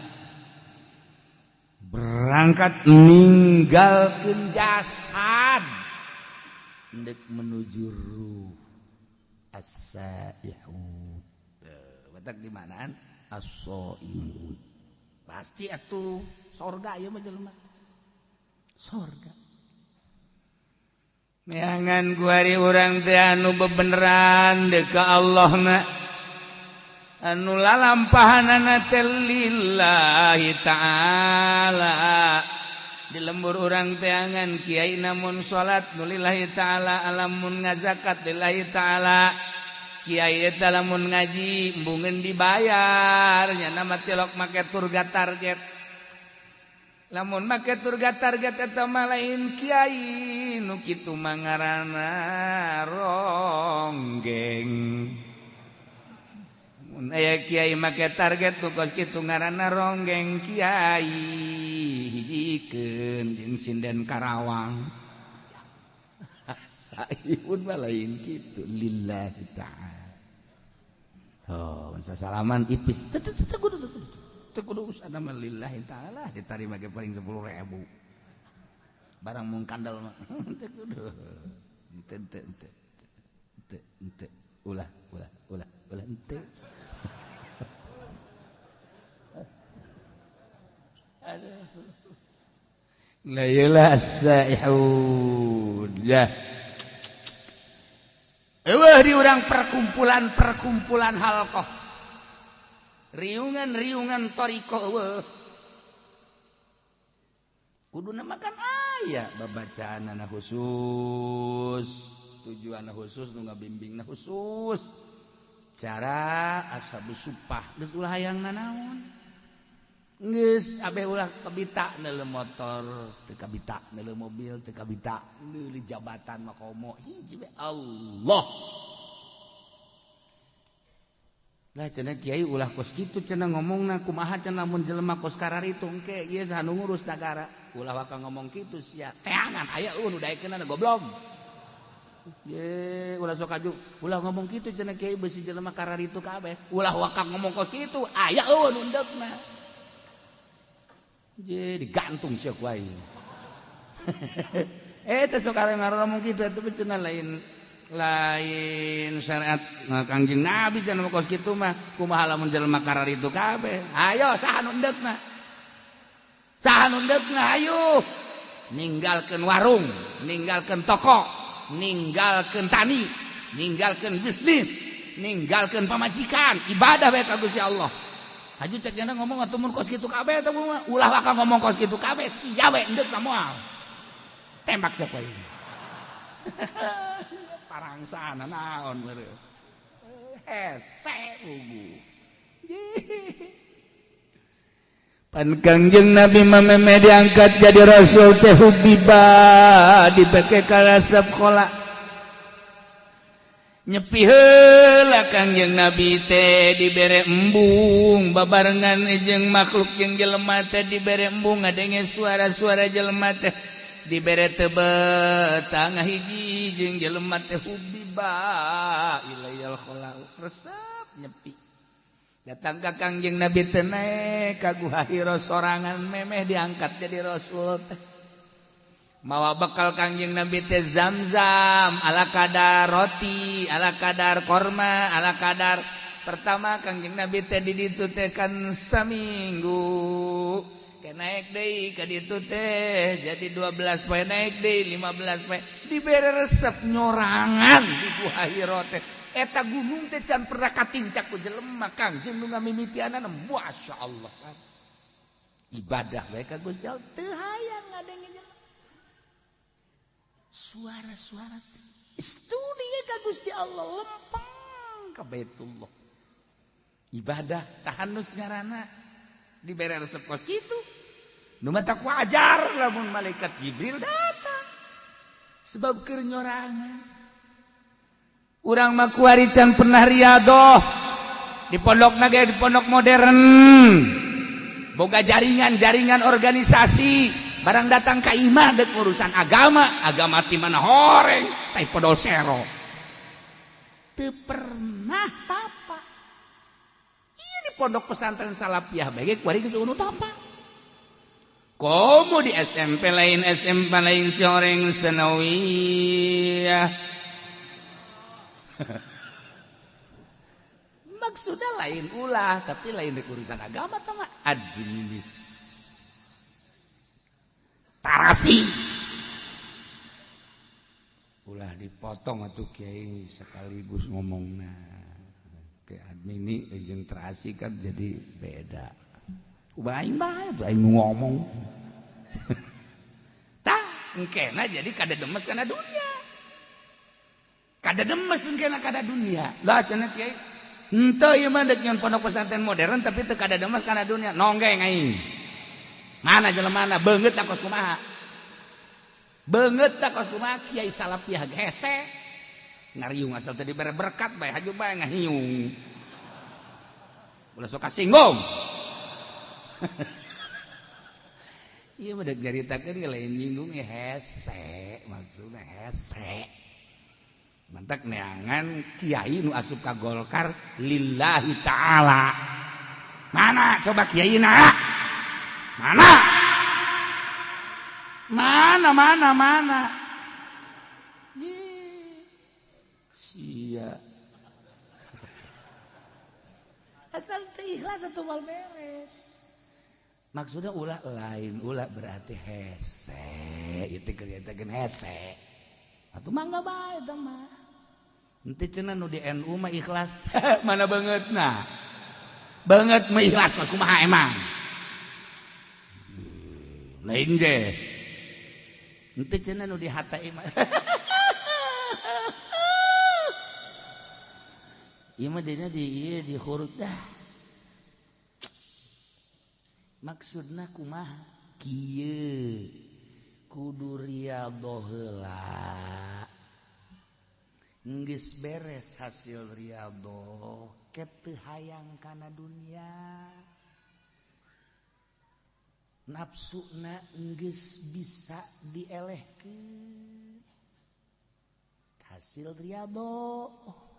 berangkat ninggalkeun jasad ndek menuju ruh as-saihun batak di manaan as-saimun pasti atuh sorga ieu mah jelema sorga neangan kuari urang teh anu bebeneran deuk ka Allahna anu lalampahanana teh lillahi ta'ala di lembur urang teh angan kiai namun salat nulillahi ta'ala alamun ngazakat lillahi ta'ala kiai eta lamun ngaji embungeun dibayar nya nama tilok make turga target lamun make turga target eta mah lain kiai nu kitu mah ngaranna ronggeng mun aya kiai make target nu kos kitu ngaranna ronggeng kiai hijikeun jeung sinden Karawang saihun mah lain kitu lillahi ta'ala oh salaman ipis teu kudu usada mah lillahi ta'ala ditarima ge paling 10.000 barang mung kandal mah teu kudu ente ulah ente la ilaha saihun ya eueuh di urang perkumpulan halqah riungan thariqah eueuh kuduna makan aya babacaanna khusus tujuanna khusus nu ngabimbingna khusus cara ashabus supah geus ulah hayang nanaon geus abe ulah kabita neuleuh motor teu kabita neuleuh mobil teu kabita neuleuh jabatan makomo hiji we Allah lah cenah kiai ulah kos kitu cenah ngomongna kumaha cenah mun jelema kos kararitu engke ieu saha nu ngurus nagara ulah waka ngomong kitu sia teangan aya nu daekeunna goblok ye ulah sok aju ulah ngomong kitu cenah kiai beusi jelema kararitu kabeh ulah waka ngomong kos kitu aya nu endegna je digantung sia ku aing teh sok areng ngomong kitu atuh cenah lain syariat Kangjeng Nabi cenah kos kitu mah kumaha lamun jelema kararitu kabeh ayo saha nu endegna ayo ninggalkeun warung ninggalkeun toko ninggalkeun tani ninggalkeun bisnis ninggalkeun pamajikan ibadah bae ka Gusti Allah Haju cek jana ngomong atuh mun kos kitu kabeh teh ulah wakal ngomong kos kitu kabeh sia we endeuh ka moal. Tembak siapa ini? Parangsana naon beureu. Hese ugu. Pan Kangjeng Nabi mameme diangkat jadi rasul teh hubiba dibeke ka resep kola. Nyepi heula Kangjeng Nabi teh dibere embung babarengan jeung makhluk jeung jelema teh dibere embung ngadenge suara-suara jelema teh dibere tebet tangah hiji jeung jelema teh hubiba ilayal khala resep nyepi datang ka Kangjeng Nabi teh naek ka Guha Hira sorangan memeh diangkat jadi rasul teh mawa bekal Kangjeng Nabi teh Zam-zam ala kadar roti ala kadar korma ala kadar pertama Kangjeng Nabi teh di ditu teh kan saminggu ke naik deui ka ditu teh jadi 12 poe naik deui 15 poe dibere resep nyorangan di Guha Hira teh eta gunung teh can pernah katincak ku jelema Kangjeng nu ngamimitianana masyaallah ibadah bae ka Gusti Allah teu hayang ngadenge suara-suara studi ka Gusti Allah lempeng ka Baitullah ibadah tahanus ngaranna dibere resep kos kitu nu mah tak wajar lamun malaikat Jibril datang sebab keur nyorangan urang mah kuari can pernah riadoh di pondokna ge di pondok modern boga jaringan organisasi barang datang ka imah dek urusan agama ti mana horeng tai podol sero teu pernah tapa ieu di pondok pesantren Salafiyah bae kuari geus unu tapa komo di SMP lain soreng sanawiyah maksudnya lain ulah tapi lain dek urusan agama tah mah tarasi ulah dipotong atuh kiai sekaligus ngomongna ke admini jeung terasi kan jadi beda ulah aing bae aing ngomong tah engkena jadi kada demes kana dunia kada demes engkena kada dunia lah cenah kiai henteu ieu mah dek nyon pondok pesantren modern tapi teu kada demes kana dunia nonggeng aing mana jelemana beungeut tak kos kumaha beungeut tak kos kumaha Kiai Salafiyah hese ngariung asal teh dibere berkat bae haju bae ngahiung ulah sok kasinggung ieu mah deuk nyaritakeun lain nyinggung hese maksudna hese mantak neangan kiai nu asup ka Golkar lillahi taala mana coba kiaina mana sia asal teh ikhlas atuh mal beres maksudnya ulah lain ulah berarti hese itu kelihatan hese atuh mangga bae tah mah henteu cenah nu di NU mah ikhlas mana bangetna banget mah ikhlas kumaha emang lain ge henteu cenah nu di HTI mah ieu mah dina di huruf dah maksudna kumaha kieu kudu riyadhah heula geus beres hasil riyadhah ket teu hayang kana dunia nafsuna geus bisa dielehkeun hasil riyadhah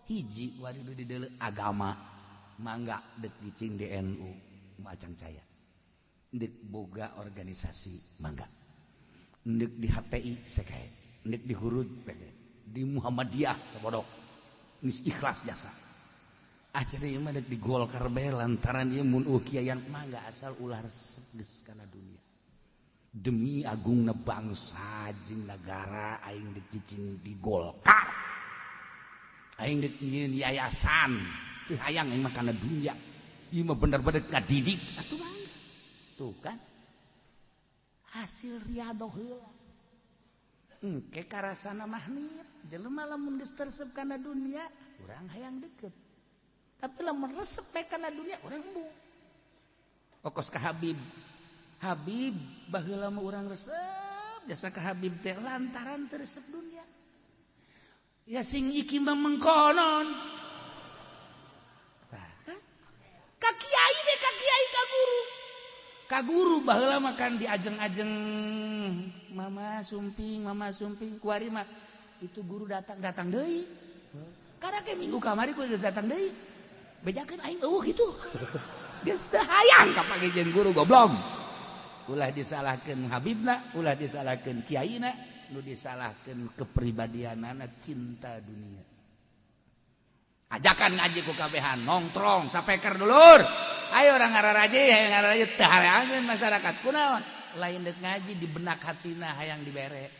hiji waridu di deuleu agama mangga deuk dicing di NU macang caya deuk boga organisasi mangga deuk di HTI sakae deuk di hurud di Muhammadiyah sabodok geus ikhlas jasa acara ieu mah deuk di Golkar bae lantaran ieu mun kiayan mangga asal ulah resep geus kana dunia demi agungna bangsa jeung nagara aing deuk cicing di Golkar aing deuk nyieun yayasan teu hayang aing mah kana dunia Ieu mah bener-bener kadidik atuh mah. Tuh kan. Hasil riadoh heula. Engke karasana mahnit, jelema lamun geus tersep kana dunia, urang hayang deket. Tapi lamun resep bae kana dunia, urang embung. Okos ka Habib. Habib baheula mah urang resep, jasa ka Habib teh lantaran teu resep dunia. Ya sing iki mah mengkonon. Nah, kan? Ka kiai deh, ka kiai ka guru. Ka guru baheula mah kan diajeng-ajeng mama sumping kuari mah itu guru datang deui. Karena ke minggu kamari ku geus datang deui. Bejakeun aing eueuh kitu. Geus teu hayang kapanggih guru goblok. Ulah disalahkeun habibna, ulah disalahkeun kiaina, nu disalahkeun kepribadianana cinta dunia. Ajakan ngaji ku kabehan nongkrong sapeker dulur. Ayo orang ngararaje, hayang ngararaje teu hareangeun masyarakat. Kunaon? Lain deuk ngaji di benak hatina hayang dibere.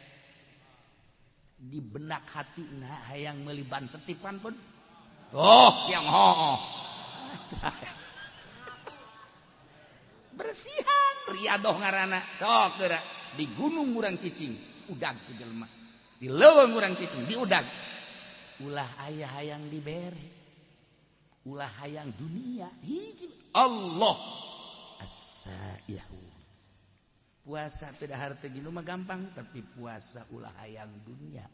Di benak hatina hayang meuli ban setipan pun. Oh, siang hooh. Bersihan riadoh ngaranna. Sok geura di gunung urang cicing, udag ku jelema. Di leuweung urang cicing, di udag. Ulah aya hayang dibere. Ulah hayang dunia. Hiji Allah as-saihu. Puasa teu dahar teu ginu mah gampang, tapi puasa ulah hayang dunia.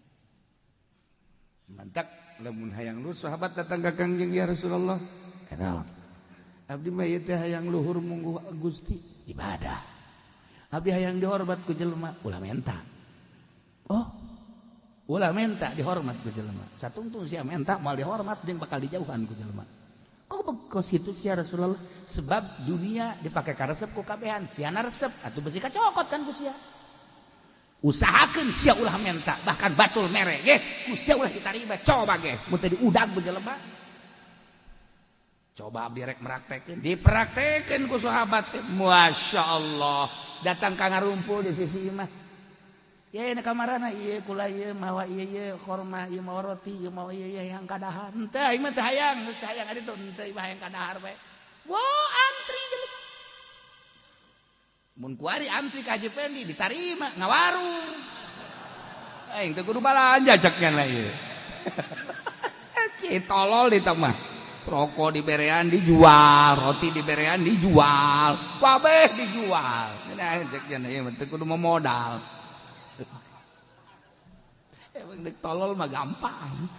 Mantak lamun hayang lu sahabat datang ka Kangjeng ya Rasulullah. Kenal. Abdi mah ieu teh hayang luhur mungguh Gusti ibadah. Abdi hayang dihormat ku jelema, ulah menta. Oh. Ulah menta dihormat ku jelema. Satungtung sia menta moal dihormat jeung bakal dijauhan ku jelema. Kok kitu sia Rasulullah? Sebab dunia dipake karesep ku kabehan, sia na resep atuh besi kacokot kan ku sia. Usahakeun sia ulah menta, bahkan batul mere ge, ku sia ulah ditarima coba ge, mun teh diudag ku jelema. Coba abdi rek meraktekeun, dipraktekeun ku sahabat teh. Masyaallah, datang ka ngarumpul di sisi imah. Ya ini kamarana ieu kula ieu mawa ieu korma ieu mawa roti ieu mawa ieu yang kadahar. Henteu aing mah teu hayang, geus teu hayang ari tuh henteu imah hayang kadahar bae. Wow, antri jelema. Mun kuari antri ka Haji Pendi ditarima ngawarung. Aing teu kudu balanja ceknya lah ieu. Sakit tolol di mah. Rokok diberean dijual, roti diberean dijual, kabeh dijual. Nah ceknya ieu teu kudu modal. Emang dek tolol mah gampang.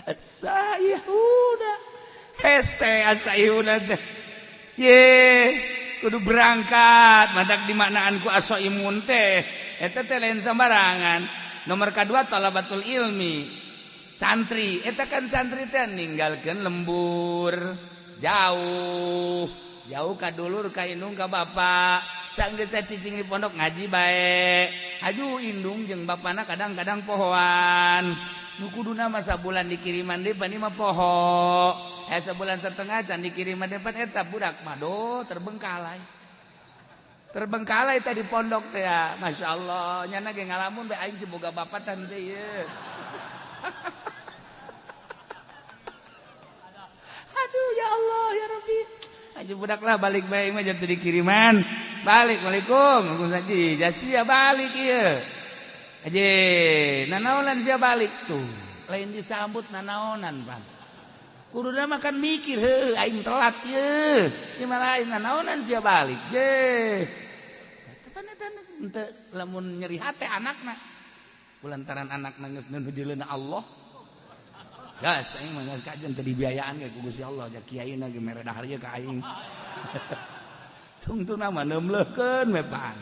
Asayuda, hese asayuda teh. Ye, kudu berangkat. Madak di maknaan ku aso imun teh. Eta teh lain sembarangan. Nomor kedua talabatul ilmi. Santri, eta kan santri teh ninggalkeun lembur, jauh ka dulur ka indung ka bapak. Sanggeus cicing di pondok ngaji bae. Aju indung jeung bapana kadang-kadang pohoan. Nu kuduna mah sabulan dikiriman depan ieu mah poho. Sabulan setengah can dikiriman depan eta budak mah do terbengkalai. Terbengkalai teh di pondok teh ya. Masyaallah, nyana ge ngalamun bae aing siboga bapatan teh ieu. Aduh ya Allah ya Rabbi. Aja budak lah balik bae mah jatuh dikiriman. Balik, Waalaikum. Haji, jasia balik ieu. Aje, nanaonan sia balik tuh. Lain disambut nanaonan, Bang. Kuduna makan mikir, heuh aing telat ieu. Ieu mah lain nanaonan sia balik. Ye. Tepan eta henteu lamun nyeri hate anakna. Kulantaran anakna geus nujuleuna Allah. Gas aing mah kajen teu dibiayaan ge ku Gusti Allah, ja kiaina ge mere dahar ieu ka aing. Tungtuna mah neumleukeun we Pak.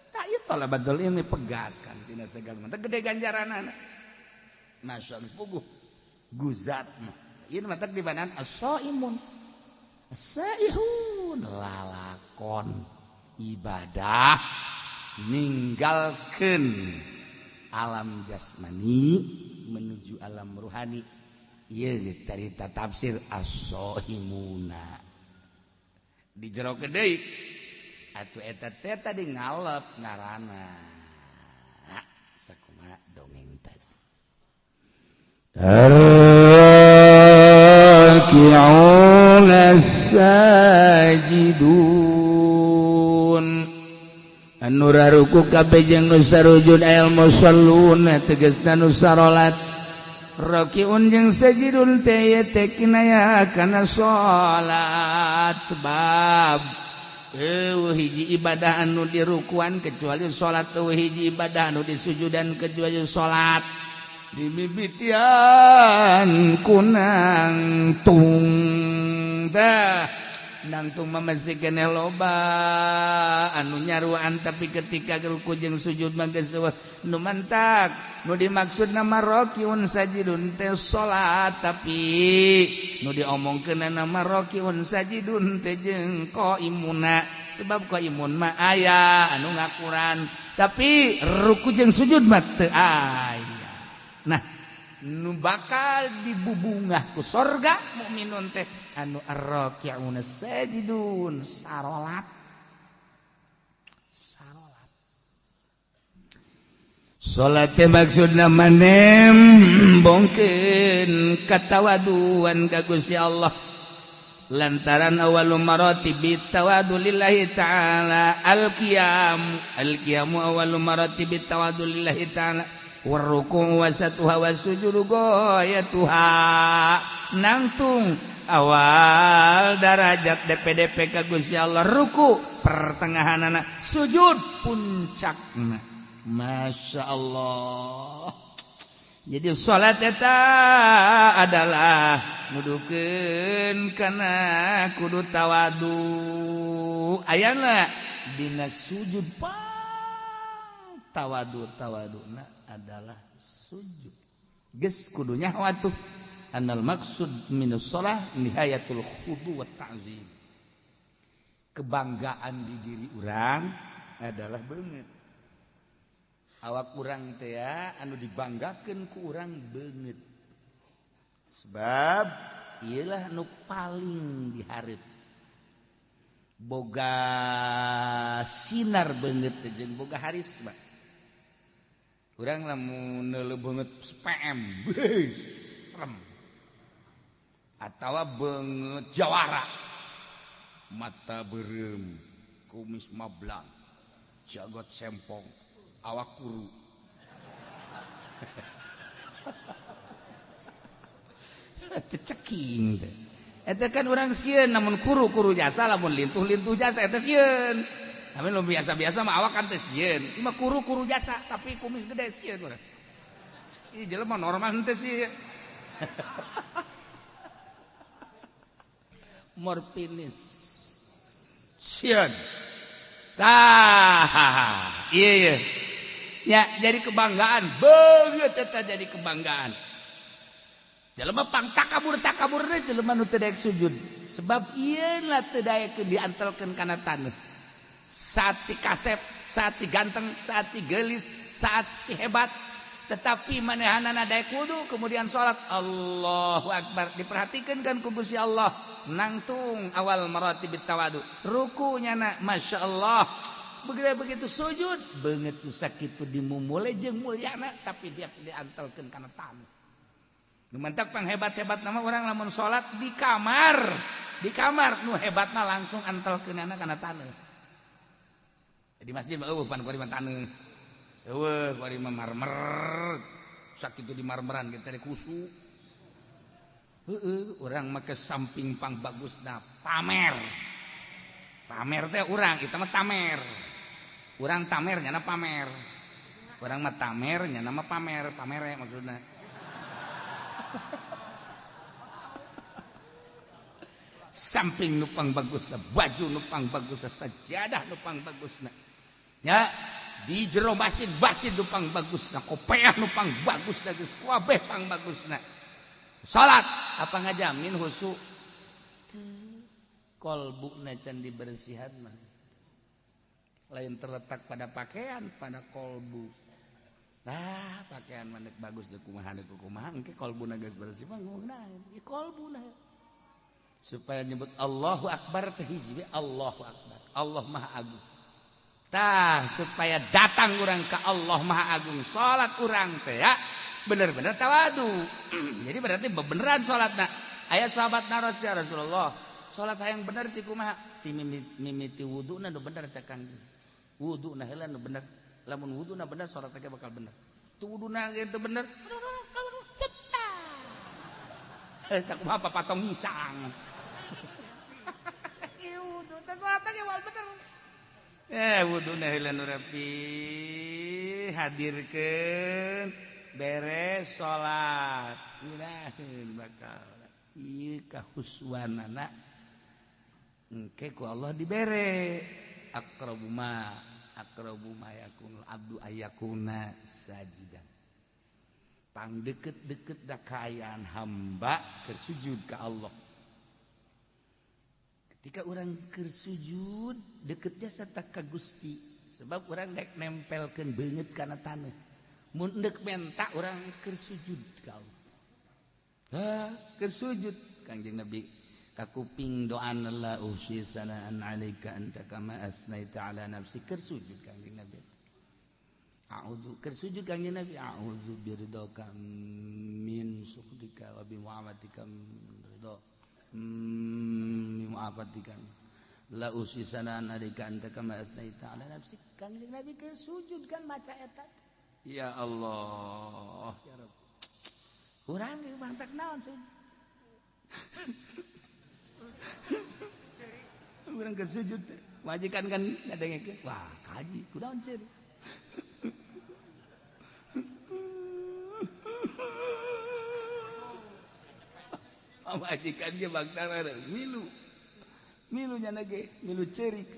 Tak ieu talabatul ilmi pegatkan tina segala mah. Gede ganjaranana. Masyaallah puguh guzat mah. Ieu mah teh dibanan as-shaimun. As-saihun lalakon ibadah ninggalkeun alam jasmani menuju alam ruhani. Ieu carita tafsir as-shaimuna. Dijerokeun deui atuh eta teh tadi ngalep ngaranna sakumaha dongeng tadi. raki'una sajidun anu raruku kabeh jeung nu sarujud al musalluna tegasna nu sarolat raki'un jeung sajidun teh teh kinaya kana salat sebab hiji ibadah anu dirukuan kecuali salat hiji ibadah anu disujudan kecuali salat dimimitian kunang tung dah nangtung mamasi keneh loba anu nyaruan tapi ketika ruku jeung sujud mah geus nu mantak nu dimaksud nama rakiun sajidun teh salat tapi nu diomongkeun nama rakiun sajidun teh jeung qaimuna sebab qaimun mah aya anu ngakuran tapi ruku jeung sujud mah teu aya. Nah nu bakal dibubungah ku sorga mukminun teh anu ar-raki'una sajidun sarolat salat teh maksudna manem bongkeun katawaduan ka Gusti Allah lantaran awalul maratibit tawadu lillahi ta'ala al-qiyamu awalul maratibit tawadu lillahi ta'ala warruku wasatuha wasujudu goyatuha nangtung awal darajat DPDP ka Gusti Allah ruku pertengahanana sujud puncakna Masya Allah. Jadi salat eta adalah nudukeun kana kudu tawadu ayana dina sujud tawaduna adalah sujud geus kudunya watuh annal maksud minus shalah nihayatul khudu wa ta'zim kebanggaan di diri urang adalah beungeut awak urang teh anu dibanggakeun ku urang beungeut sebab iyalah nu paling dihareup boga sinar beungeut jeung boga harisma. Urang lamun neuleuh beungeut spm beus serem atawa beungeut jawara mata beureum kumis mablang jagot sempong awak kuru keceking teh eta kan urang sieun namun kuru jasa lamun lintuh jasa eta sieun. Amin lo biasa-biasa mah awak kan teh sieun. Ieu mah kuru jasa tapi kumis gede sieun urang. Ieu jelema normal henteu sieun. Morpinis. Sieun. Tah. Ieu. Ya jadi kebanggaan beungeut eta jadi kebanggaan. Jelema pang takabur jelema nu teu daek sujud. Sebab ieu lah teu daekeun diantelkeun kana taneuh. Saat si kasep, saat si ganteng, saat si gelis, saat si hebat, tetapi manehanana daek wudu kemudian salat Allahu Akbar diperhatikan kan ku Gusti Allah nangtung awal maratibit tawadu rukunya na Masya Allah begitu sujud beungeut sakitu dimumule jeung mulyana tapi dia diantelkeun kana tamu nu mantak pang hebat-hebat nama orang lamun salat di kamar nu hebatna langsung antelkeunana kana taneuh. Di masjid mah pan kuari mah taneuh. Kuari mah marmer. Sakitu di marmeran kita teh kusu. Urang mah ke samping pang bagusna pamer. Pamer teh urang kita mah tamer. Urang tamer nyana pamer. Urang mah tamer nyana mah pamer, pamere maksudna. Samping nupang bagusna, baju nupang bagusna, sajadah nupang bagusna. Ya, di jero masjid nupang bagusna, kopeah nupang bagusna, geus kabeh pang bagusna. Salat apa ngajamin husu? Kolbuna can dibersihan mah. Lain terletak pada pakaian, pada kolbu. Nah, pakaian mana bagus deh kumaha engke kolbuna geus bersih mah ngeunaheun. Ieu kolbuna. Supaya nyebut Allahu Akbar teh hiji Allahu Akbar. Allah Maha Agung. Tah supaya datang urang ka Allah Maha Agung. Salat urang teh ya bener-bener tawadu. Jadi berarti beneran salatna aya sahabat naros ya Rasulullah salat hayang bener sih kumaha ti mimiti wuduna nu bener cak Kangjeng wuduna heula nu bener lamun wuduna bener salat teh bakal bener tu wuduna gitu bener sakumaha papatong hisang ieu wudu teh salat teh wal bener wuduna heula nu rapi hadirkeun beres salat miraheun bakal ieu kahuswanana engke ku Allah dibere aqrabu ma yakunul abdu ayakuna sajidan pang deket-deket da kaayaan hamba keur sujud ka Allah ketika urang keur sujud deketnya sarta ka Gusti sebab urang rek nempelkeun beungeut kana taneuh mun deuk menta urang keur sujud ka Allah keur sujud Kangjeng Nabi kakuping doana la usi sanaan alaika anta kama asnaita ala nafsi keur sujud Kangjeng Nabi a'udzu keur sujud Kangjeng Nabi a'udzu biridaka min sukhdika wa bi mu'amatika ridha mu'afatika la usi sanaan alaika anta kama asnaita ala nafsi Kangjeng Nabi keur sujud kan maca eta ya Allah ya Rabb urang ge mantak naon sih urang keur sujud majikan kan ngadengekeun wah kaji kunaon ceuh majikan ge bagdana milu nya ge milu ceurik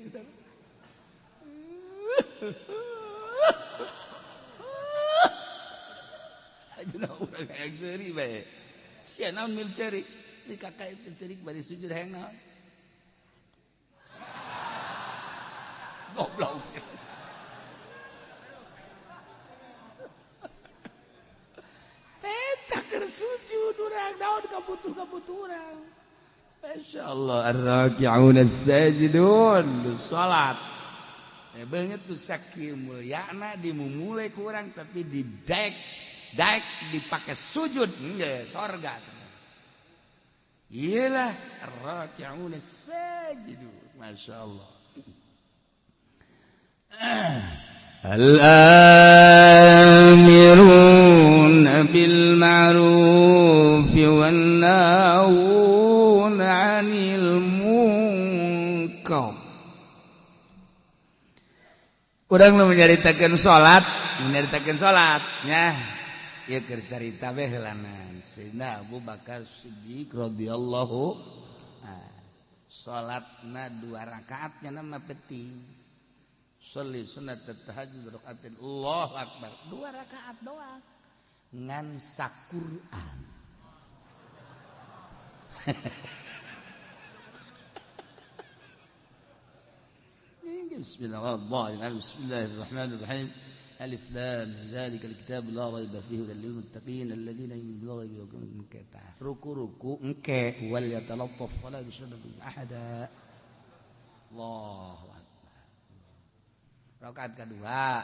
ajeuna urang hayang ceuri bae sia naon milu ceurik di kakak itu cerik bari sujud hayang naon goblok eta keur sujud urang naon kabutuh urang masyaallah ar-raki'un as-sajidun salat beungeut tu sakieu mulyana dimumule ku urang tapi daek dipake sujud geus sorga iyalah ar-raki'un as-sajidun masyaallah al-amiruna bil ma'ruf wan nahuna 'anil munkar urang nu nyaritakeun salat nya ieu keur carita we heulanan Sayyidina Abu Bakar Siddiq radhiyallahu salatna 2 rakaat nya mah penting sholli sunat tahajud rakaatin Allahu akbar 2 rakaat doang ngan saquran bismillahirrahmanirrahim alif lam dzalikal kitab la raiba fihi hudal lil muttaqin alladziina yu'minuuna bil ghaibi wa yuqiimuuna as-salata ruku engke wal yatalattaf wala yushriku ahada Allahu rakaat kedua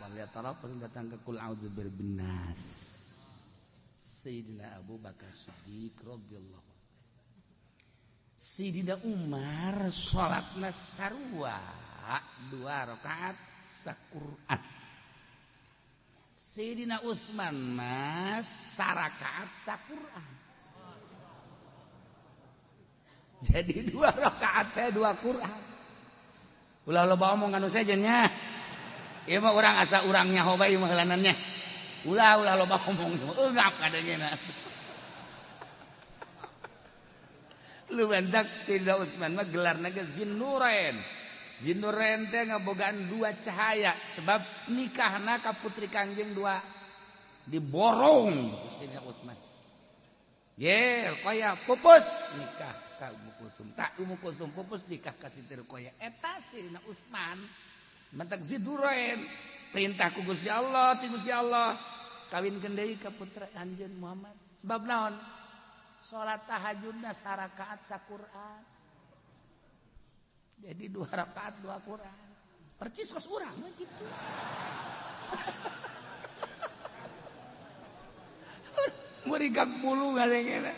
wal yataraf datang ke kul a'udzu birabbin nas Sayyidina Abu Bakar Siddiq radhiyallahu Sayyidina Umar salatna sarua 2 rakaat saquran Sayyidina Utsman mah sarakaat saquran jadi 2 rakaat teh 2 Quran ulah loba omong anu sejennya ieu mah urang asa urang nyaho bae mah heulanannya ulah loba omong eungap kadengena lu bantak Sayyidina Utsman mah gelarna ge Zinnurain teh ngabogaan 2 cahaya sebab nikahna ka putri Kangjeng 2 diborong Sayyidina Utsman ye kaya pupus nikah ka Ummu Kulsum tak Ummu Kulsum pupus nikah ka Siti Ruqayyah eta Sayyidina Utsman mantak Zinnurain perintah ku Gusti Allah ti Gusti Allah kawinkeun deui ka putra anjeun Muhammad sebab naon salat tahajudna sarakaat saquran jadi 2 rakaat 2 Quran percis kos urang gitu murigak bulu ngadengena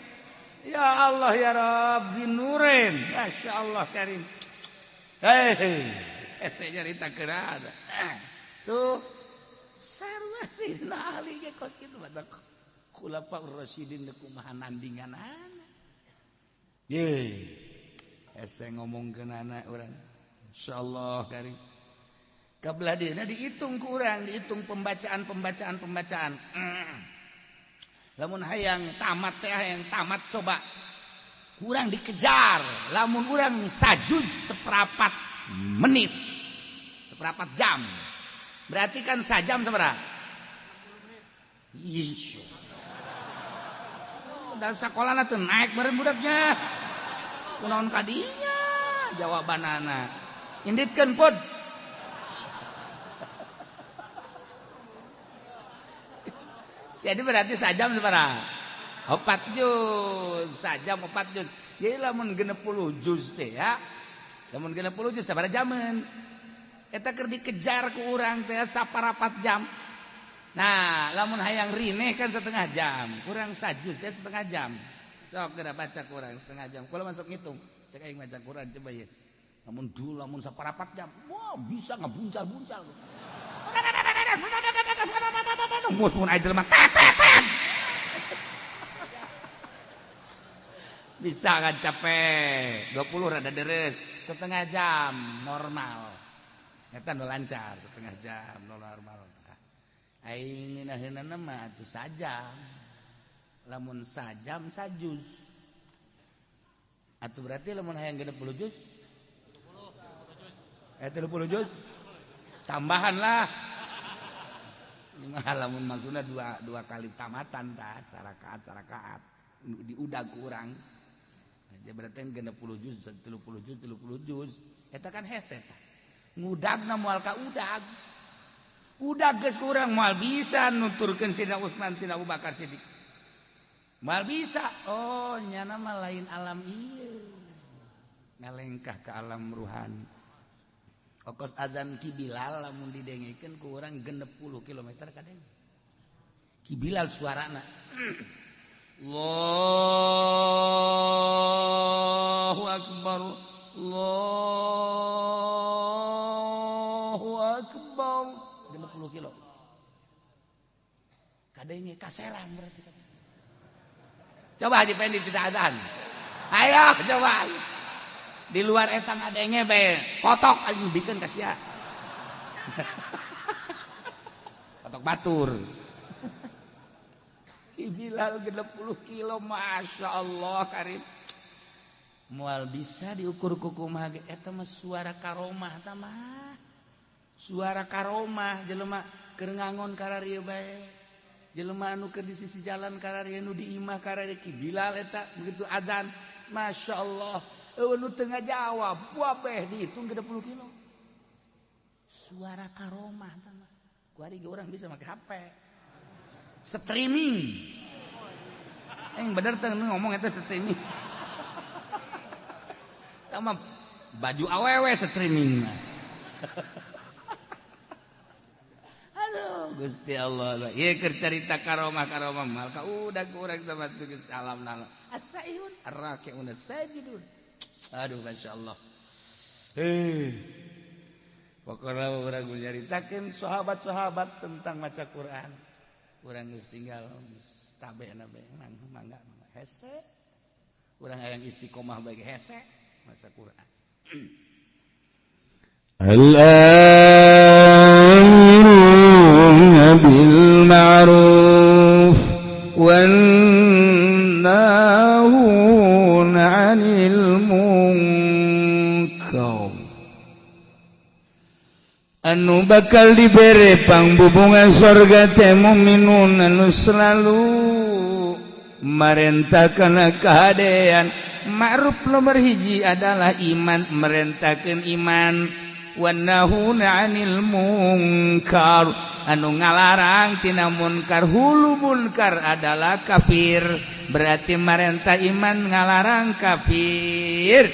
Ya Allah ya Rabbi nurin. Masya Allah karim. Saya nyarita kerana. Tuh. Sarwa Sayyidina Ali ge kos kitu batak khulafaur rasyidin kumaha nandingan anak. Ye. Ese ngomongkeun anak urang. Insyaallah karim. Kabelah dina dihitung ku urang, dihitung pembacaan. Lamun hayang tamat teh hayang tamat coba. Kurang dikejar. Lamun urang sajuz seperempat menit. Seperempat jam. Berarti kan sajam seberapa? Iya. Dalam sekolah nanti naik bareng budaknya. Kunaon kadinya jawaban anak. Inditkeun pod. Jadi berarti sajam seberapa? 4 juz. Sajam 4 juz. Jadi lamun 60 juz teh ya. Lamun 60 juz sabaraha jaman? Eta keur dikejar ku urang teh saparapat jam. Nah, lamun hayang rineh kan setengah jam. Urang sajuz teh setengah jam. Sok geura baca ku urang setengah jam. Kula masuk ngitung. Cek aing maca Quran coba ye. Lamun saparapat jam. Wah, bisa ngabuncal-buncal. Mus mun aya jelema bisa kan capek 20 rada deres setengah jam normal eta nu lancar setengah jam normal aing ninaheunana mah atuh sajam lamun sajam sajuz atuh berarti lamun hayang 60 juz 30 juz tambahan lah lamun maksudna dua kali tamatan tah sarakaat diudag kurang aja berarti 60 juz 30 juz eta kan hese tah ngudagna moal ka udag geus kurang moal bisa nuturkeun Sidina Utsman Sidina Abu Bakar Siddiq moal bisa oh nyana mah lain alam ieu ngalengkah ka alam ruhani. Okos azan Ki Bilal lamun didengikeun ku urang 60 km kadeng. Ki Bilal suarana. Allahu akbar. Allahu akbar. 60 kilo. Kadenge kaseran berarti. Coba Haji Pendi tidak azan. Ayo coba. Di luar etang adenge bae kotok aja bikin kasia kotok batur Bilal 60 kilo Masya Allah karim moal bisa diukur kukumaha ge eta mah suara karomah tah mah suara karomah jelema keur ngangon kararieu bae jelema anu keur di sisi jalan kararieu nu di imah kararieu Ki Bilal eta begitu adzan Masya Allah nu tengah jawab wabeh dihitung 30 kilo suara karomah tama kuari ge urang bisa make HP streaming bener teh ngomong eta streaming tama baju awewe streaming aduh Gusti Allah ieu keur carita karomah mal ka udah urang sama geus alam nana asaihun arraqiun sajidun. Aduh Masya Allah. Pokoknya orang menyaritakan sahabat-sahabat tentang maca Quran. Orang harus tinggal tabe nabe mangga hese. Orang yang istiqomah bagi hese maca Quran. Al-amiruna bil ma'ruf wan nahuna 'anil anu bakal dibere pangbubungan sorga teh mukminun anu selalu merentahkeun kahadean ma'ruf nomor hiji adalah iman merentahkeun iman wan nahuna 'anil munkar anu ngalarang tina munkar hulu munkar adalah kafir berarti merentah iman ngalarang kafir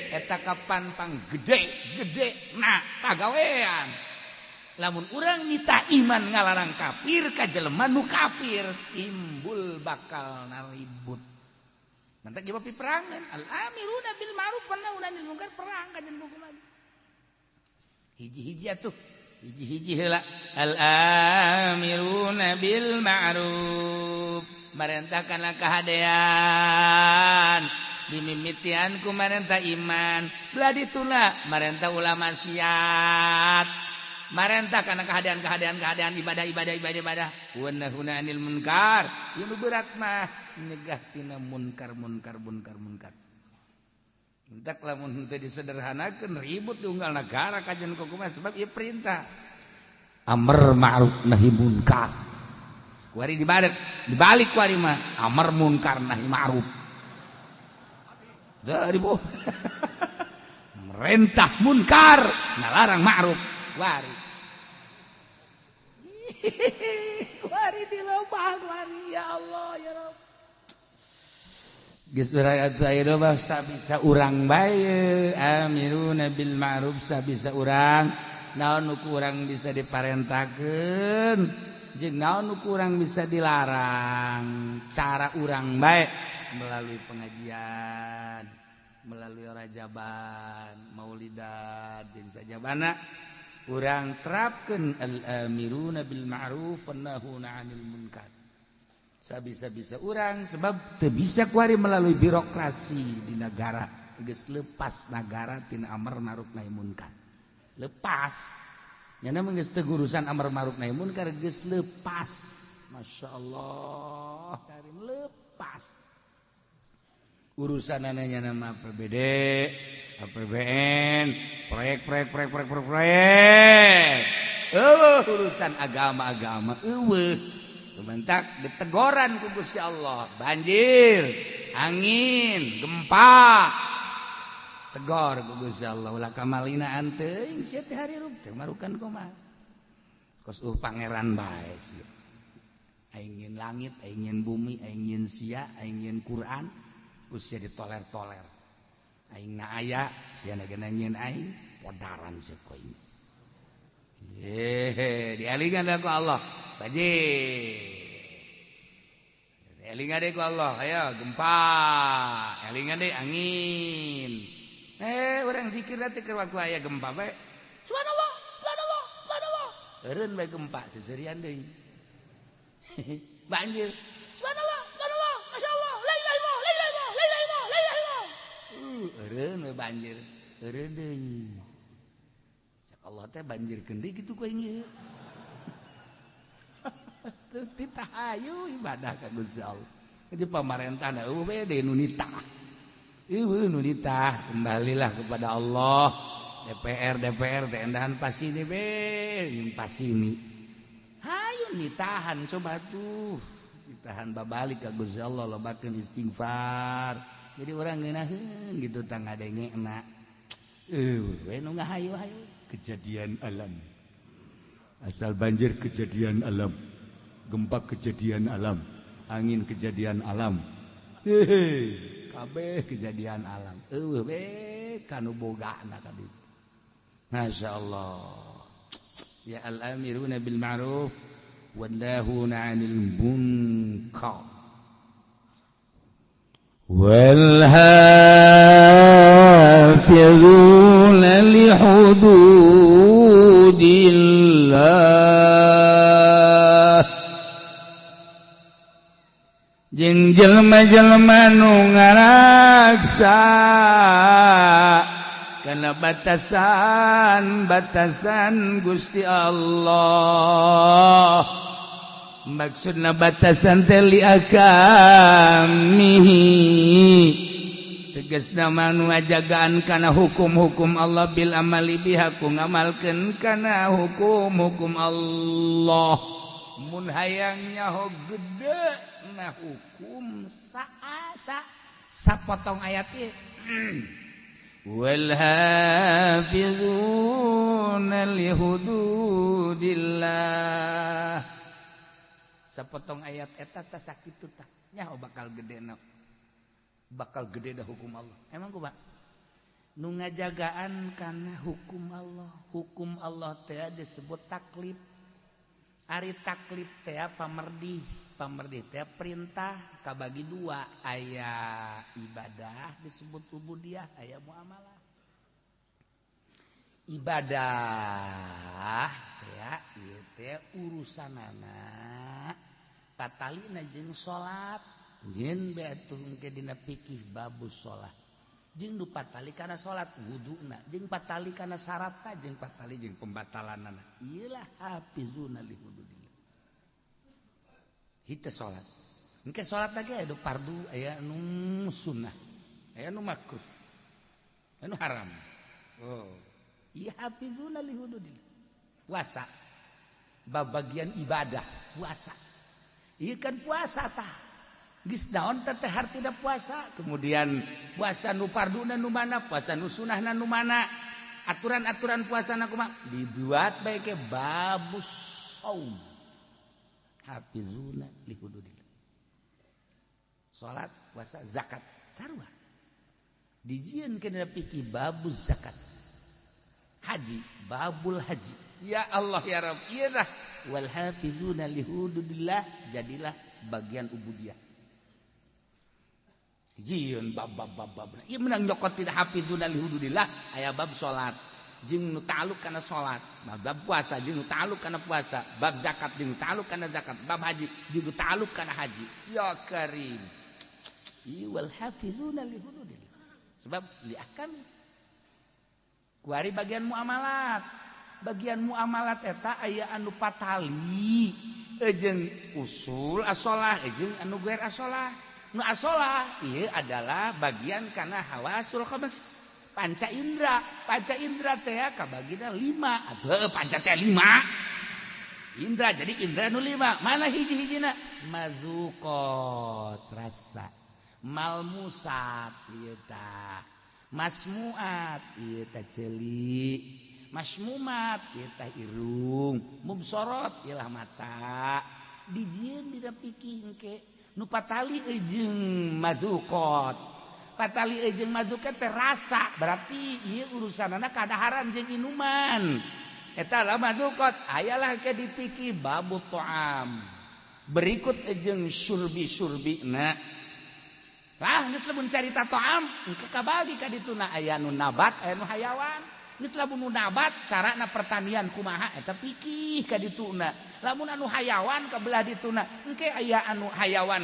eta kapan pang gede nah pagawean lamun urang nyita iman ngalarang kafir ka jelema nu kafir timbul bakal naribut mantak ieu perangan al-amiruna bil ma'ruf wa nahuna 'anil munkar perang kajen kumaha hiji-hiji atuh hiji-hiji heula al-amiruna bil ma'ruf marentah kana kahadean dimimitian ku marentah iman belah dituna marentah ulama syariat marentah kana keadaan ibadah wa nahuna 'anil munkar yang berat mah nyegah tina munkar entak lamun teu disederhanakeun ribut di unggal negara kajian kumaha sebab ieu perintah amar ma'ruf nahi munkar kuari dibalik kuari mah amar munkar nahi ma'ruf dari boh merintah munkar ngalarang ma'ruf kuari kuari dilobah kuari ya Allah ya Rabb geus berat aya mah sabisa urang bae amiruna bil ma'ruf sabisa urang naon nu urang bisa diparentakeun jeung naon nu urang bisa dilarang cara urang bae melalui pengajian melalui rajaban maulidan jeung sajabana urang terapkeun al-amiruna bil ma'ruf wan nahuna 'anil munkar sabisa-bisa urang sebab teu bisa kuari melalui birokrasi di negara geus lepas negara tina amar ma'ruf nahi munkar lepas nyana mah geus teu urusan amar ma'ruf nahi munkar geus lepas masyaallah karim lepas urusan nyana mah APBD APBN proyek urusan agama eueuh bentak ditegoran ku Gusti Allah banjir angin gempa tegor ku Gusti Allah ulah kamalina anteuing sia teh hari rub teh marukan kumaha kos pangeran bae sia aingin langit aingin bumi aingin sia aingin Quran ku sia ditoler-toler aing na aya sia na nyeun aing podaran sia ku aing dialingan ku Allah banjir elingan deh ku Allah ayo gempa elingan deh angin urang zikir teh keur waktu aya gempa bae subhanallah eureun bae gempa seserian deui banjir subhanallah masyaallah la ilaha illallah eureun bae banjir eureun deui sak Allah teh banjir kendi kitu ku aing titahayu ibadah ka Gusti Allah. Jadi pamarentahna eueuh bae deui nu nitah. Eueuh nu nitah kembalilah kepada Allah. DPR teh endahan pasini be, jeung pasini. Hayu nitahan coba tuh. Nitahan babalik ka Gusti Allah lobakeun istighfar. Jadi urang ngeunaheun gitu tang ngadengena. We nu ngahayu-hayu kejadian alam. Asal banjir kejadian alam. Gempa kejadian alam, angin kejadian alam, kabeh kejadian alam. Kanu bogana kaditu. Masya Allah. Ya al-amiruna bil ma'ruf wan nahuna 'anil munkar. Wal hafizuna li hududillah. Jeung jelema-jelema nu ngaraksa kana batasan Gusti Allah maksudna batasan teh li akamihi tegasna manu ngajagaan kana hukum-hukum Allah bil amali biha ku ngamalkeun kana hukum-hukum Allah mun hayang nyaho gede nah hukum sapotong ayat ieu wal hafizuna li hududillah sapotong ayat eta teh sakitu tah nyaho bakal gede dah hukum Allah emang kumaha nu ngajagaan kana hukum Allah teh disebut taklif ari taklif teh pamerdi pamerdih teh perintah kabagi dua, aya ibadah disebut ubudiyah, aya muamalah. Ibadah ya ieu teh urusanana patalina jeung salat, jeung beatuh engke dina fikih babus salat. Jeung nu patali kana salat wuduna, jeung patali kana syaratna, jeung patali jeung pembatalanana. Ieulah hafizuna li hududillah. Hite salat. Engke salat lagi aya fardu, aya nu sunnah, aya nu makruh, aya nu haram. Oh. Ieu hafizuna li hududillah. Puasa. Bagian ibadah, puasa. Ieu kan puasa tah. Geus naon teh hartina puasa? Kemudian puasa nu farduna nu mana, puasa nu sunahna nu mana? Aturan-aturan puasana kumaha? Dibuat bae ke babus saum. Hafizuna li hududillah. Salat, puasa, zakat, sarua. Dijieun kana fikih babus zakat. Haji, babul haji. Ya Allah ya Rabb, ieu tah wal hafizuna li hududillah jadilah bagian ubudiyah. Dijieun bab-bab. Ieu menang nyokot tidak hafizuna li hududillah aya bab salat. Jeung nu ta'alluq kana salat, bab puasa jeung nu ta'alluq kana puasa, bab zakat jeung nu ta'alluq kana zakat, bab haji jeung nu ta'alluq kana haji. Ya karim. Wal hafizuna li hududillah. Sebab li ahkam. Kuari bagian muamalat. Bagian muamalat eta aya anu patali, jeung usul asolah, jeung anu guer asolah. Nu asolah ieu adalah bagian kana hawasul khamis. Panca indra teh kabagina 5 atuh panca teh 5 indra jadi indra nu 5 mana hiji-hijina mazuqat rasa malmusat ieu tah masmuat ieu tah ceuli masmumat ieu tah irung mubsarat ieu lah mata dijieun dina fikih engke nu patali jeung mazuqat patali jeung mazukat teh rasa berarti ieu urusanana kadaharan jeung inuman eta lah mazukat ayalah ke dipikir babut ta'am berikut jeung surbi-surbina lah geus lamun carita ta'am engke kabagi ka dituna aya nu nabat aya nu hayawan geus lamun nu nabat sarana pertanian kumaha eta pikih ka dituna lamun anu hayawan kabelah dituna engke aya anu hayawan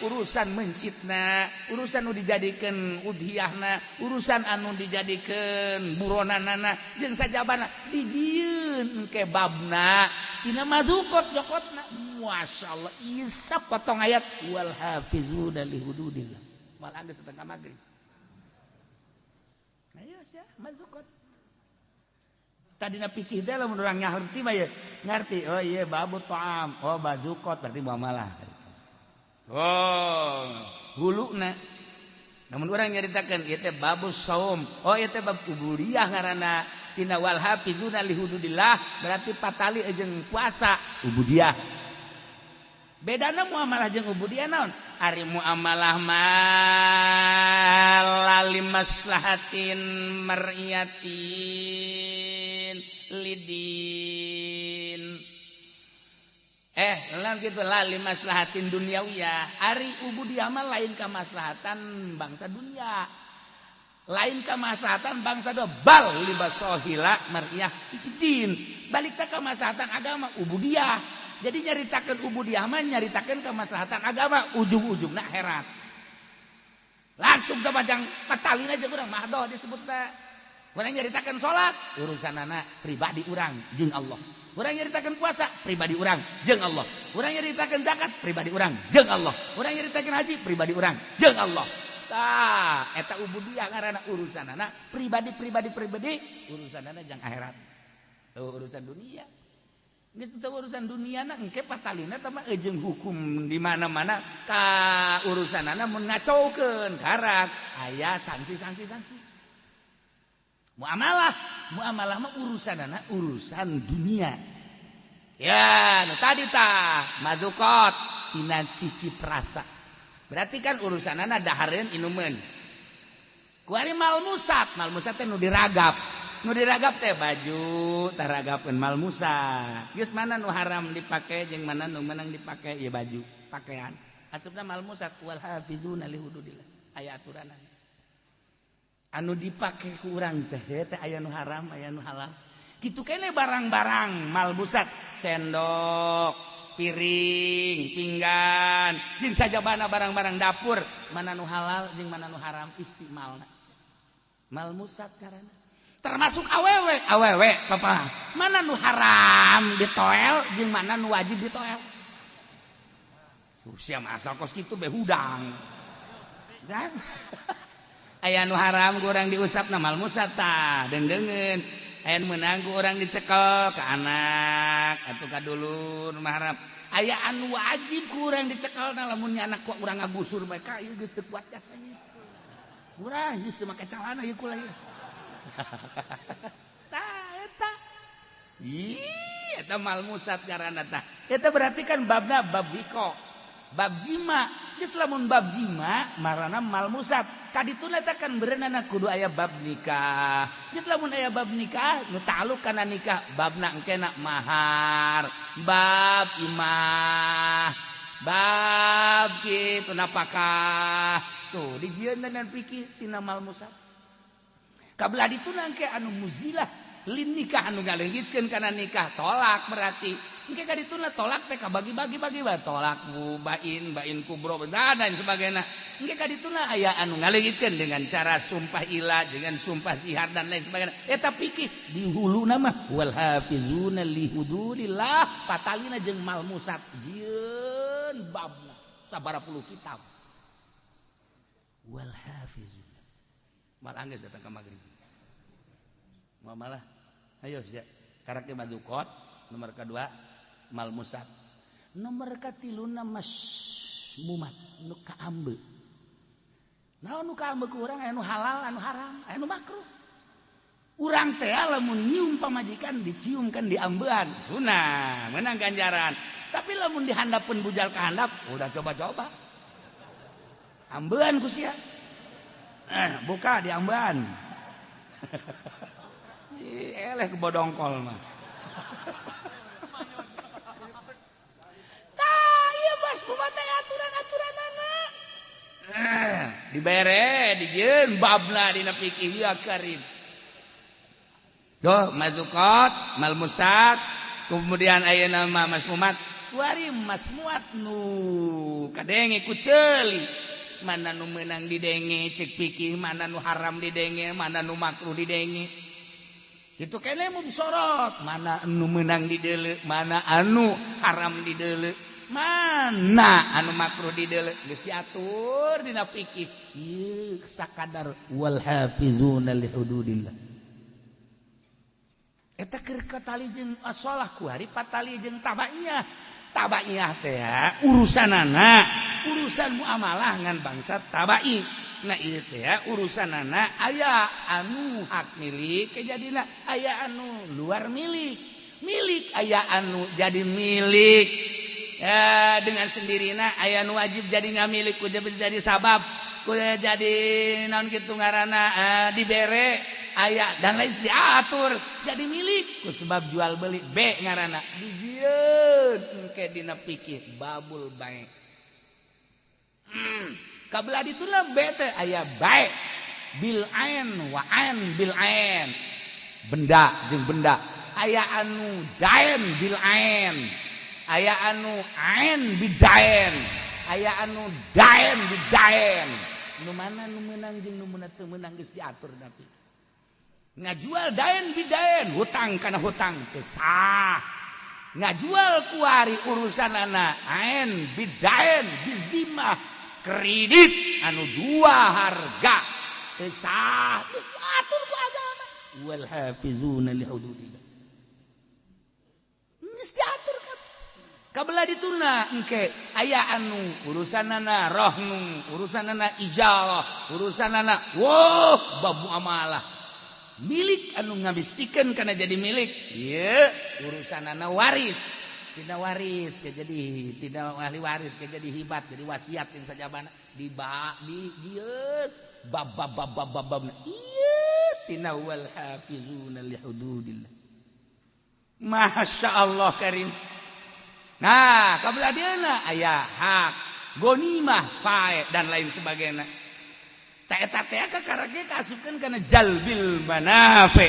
urusan mencitna urusan nu dijadikeun udhiyahna urusan anu dijadikeun buronanana jeung sajabana dijieun engke babna tina madzuqat jokotna masyaallah isa potong ayat wal hafizuna li hududillah malah geus setengah magrib ayo sia madzuqat tadina pikir teh lamun urang ngarti mah ya ngarti oh iya babu ta'am oh bazukot berarti muamalah oh huluna namun urang nyaritakeun ieu teh babu saum oh ieu teh bab ubudiyah ngaranna tina wal hafizuna li hududillah berarti patali jeung puasa ubudiyah bedana muamalah jeung ubudiyah naon ari muamalah mah limaslahatin mar'iyatin lidin lan kitu la limaslahatin dunyawiyah ari ubudiyah mah lain ka maslahatan bangsa dunia lain ka maslahatan bangsa do bal libasahila mar'iyah din balik ka maslahatan agama ubudiyah jadi nyaritakeun ubudiyah mah nyaritakeun ka maslahatan agama ujung-ujungna akhirat langsung ka majang patalina jeung urang mah doh disebutna urang nyaritakeun salat urusanana pribadi urang jeung Allah urang nyaritakeun puasa pribadi urang jeung Allah urang nyaritakeun zakat pribadi urang jeung Allah urang nyaritakeun haji pribadi urang jeung Allah tah eta ubudiyah ngaranna urusanana pribadi urusanana jeung akhirat urusan dunia geus teu urusan duniana engke patalina teh mah jeung hukum di mana-mana ka urusanana mun ngacaukeun karak aya sanksi muamalah mah urusanana urusan dunia ya nu tadi tah madzuqat tina cicip rasa berarti kan urusanana dahareun inumeun kuari malmusat teh nu diragap nu diragap teh baju taragapkeun malmusa geus mana nu haram dipake jeung mana nu meunang dipake ieu baju pakaian asupna malmusa wal hafizuna li hududillah aya aturan anu dipake ku urang teh aya nu haram aya nu halal kitu keneh barang-barang malmusat sendok piring pinggan jeung sajabana barang-barang dapur mana nu halal jeung mana nu haram istimalna malmusat karana termasuk awewe papa mana nu haram ditoel jeung mana nu wajib ditoel sia masa kos kitu be hudang dan aya nu haram ku urang diusapna malmusat tah deungeun aya meunang ku urang dicekel ka anak atuh ka dulur mah haram aya anu wajib ku urang dicekelna lamun anak ku urang ngagusur bae ka ieu geus teu kuat jasanya urang geus teu make calana ieu kula ieu tah eta eta malmusat ngaranna tah eta berarti kan babna bab wiko bab jima geus lamun bab jima marana malmusat kadituna eta kan berenana kudu aya bab nikah geus lamun aya bab nikah nu ta'alluq kana nikah babna engkena mahar bab imah bab kitu napakah tuh dijieun dan pikir tina malmusat kabelah dituna engke anu muzilah lin nikah anu ngaleungitkeun kana nikah tolak berarti engke kadituna tolak teh kabagi-bagi bae tolak bain kubro dan sebagainya engke kadituna aya anu ngaleungitkeun dengan cara sumpah ilah dengan sumpah zihar dan lain sebagainya eta pikir di huluna mah wal hafizuna li hududillah patalina jeung malmusat jieun babna sabaraha puluh kitab wal hafizuna mal anggeus datang ka magrib malah ayo sia karake madukot nomor kedua malmusat nomor katiluna masmumat nu kaambe naon nu kaambe ku urang anu halal anu haram anu makruh urang teh lamun nyium pamajikan diciumkan di ambean sunah meunang ganjaran tapi lamun dihandapkeun bujal ka handap udah coba-coba ambean ku sia buka di ambean eleh ke bodongkol mah tah ieu bos kumata aturan-aturanana dibere dijieun babna dina fikih ya karim doh mazukot malmusat kemudian ayeuna mah masmumat kuari masmuat nu kadenge ku ceuli mana nu meunang didenge cek fikih mana nu haram didenge mana nu makruh didenge kitu keneh mun sorot mana anu meunang dideuleu mana anu haram dideuleu mana anu makruh dideuleu geus diatur dina fikih ieu sakadar wal hafizuna li hududillah eta keur katali jeung asalah ku hari patali jeung tabaiyah teh urusanana urusan muamalah ngan bangsa tabai nah ieu teh urusanana aya anu hak milik kejadina aya anu luar milik aya anu jadi milik dengan sendirina aya anu wajib jadi ngamilik kudu jadi sabab kudu jadi naon kitu ngaranna dibere aya dan lain diatur jadi milik ku sebab jual beli be ngaranna dijieun engke dina fikih babul bae kabelah dituna bete aya baik bil ain wa ain bil ain benda jeung benda aya anu daen bil ain aya anu ain bidaen aya anu daen bidaen nu mana nu meunang jeung nu teu meunang geus diatur tapi ngajual daen bidaen hutang kana hutang teu sah ngajual kuari urusanana ain bidaen bizimah kredit anu dua harga sah geus diatur ku agama wal hafizuna li hududillah geus diatur kabelah dituna engke aya anu urusanana rohnu urusanana ijalah urusanana bab muamalah milik anu ngabistikeun kana jadi milik ieu urusanana waris tina waris ke jadi tidak ahli waris ke jadi hibat jadi wasiat yang sajabana di dieu bab ieu tina wal hafizuna li hududillah. Masya Allah karim. Nah kabeladiana aya hak gonimah fae dan lain sebagainya. Ta eta teh kakarage kasupkeun kana jalbil manafi.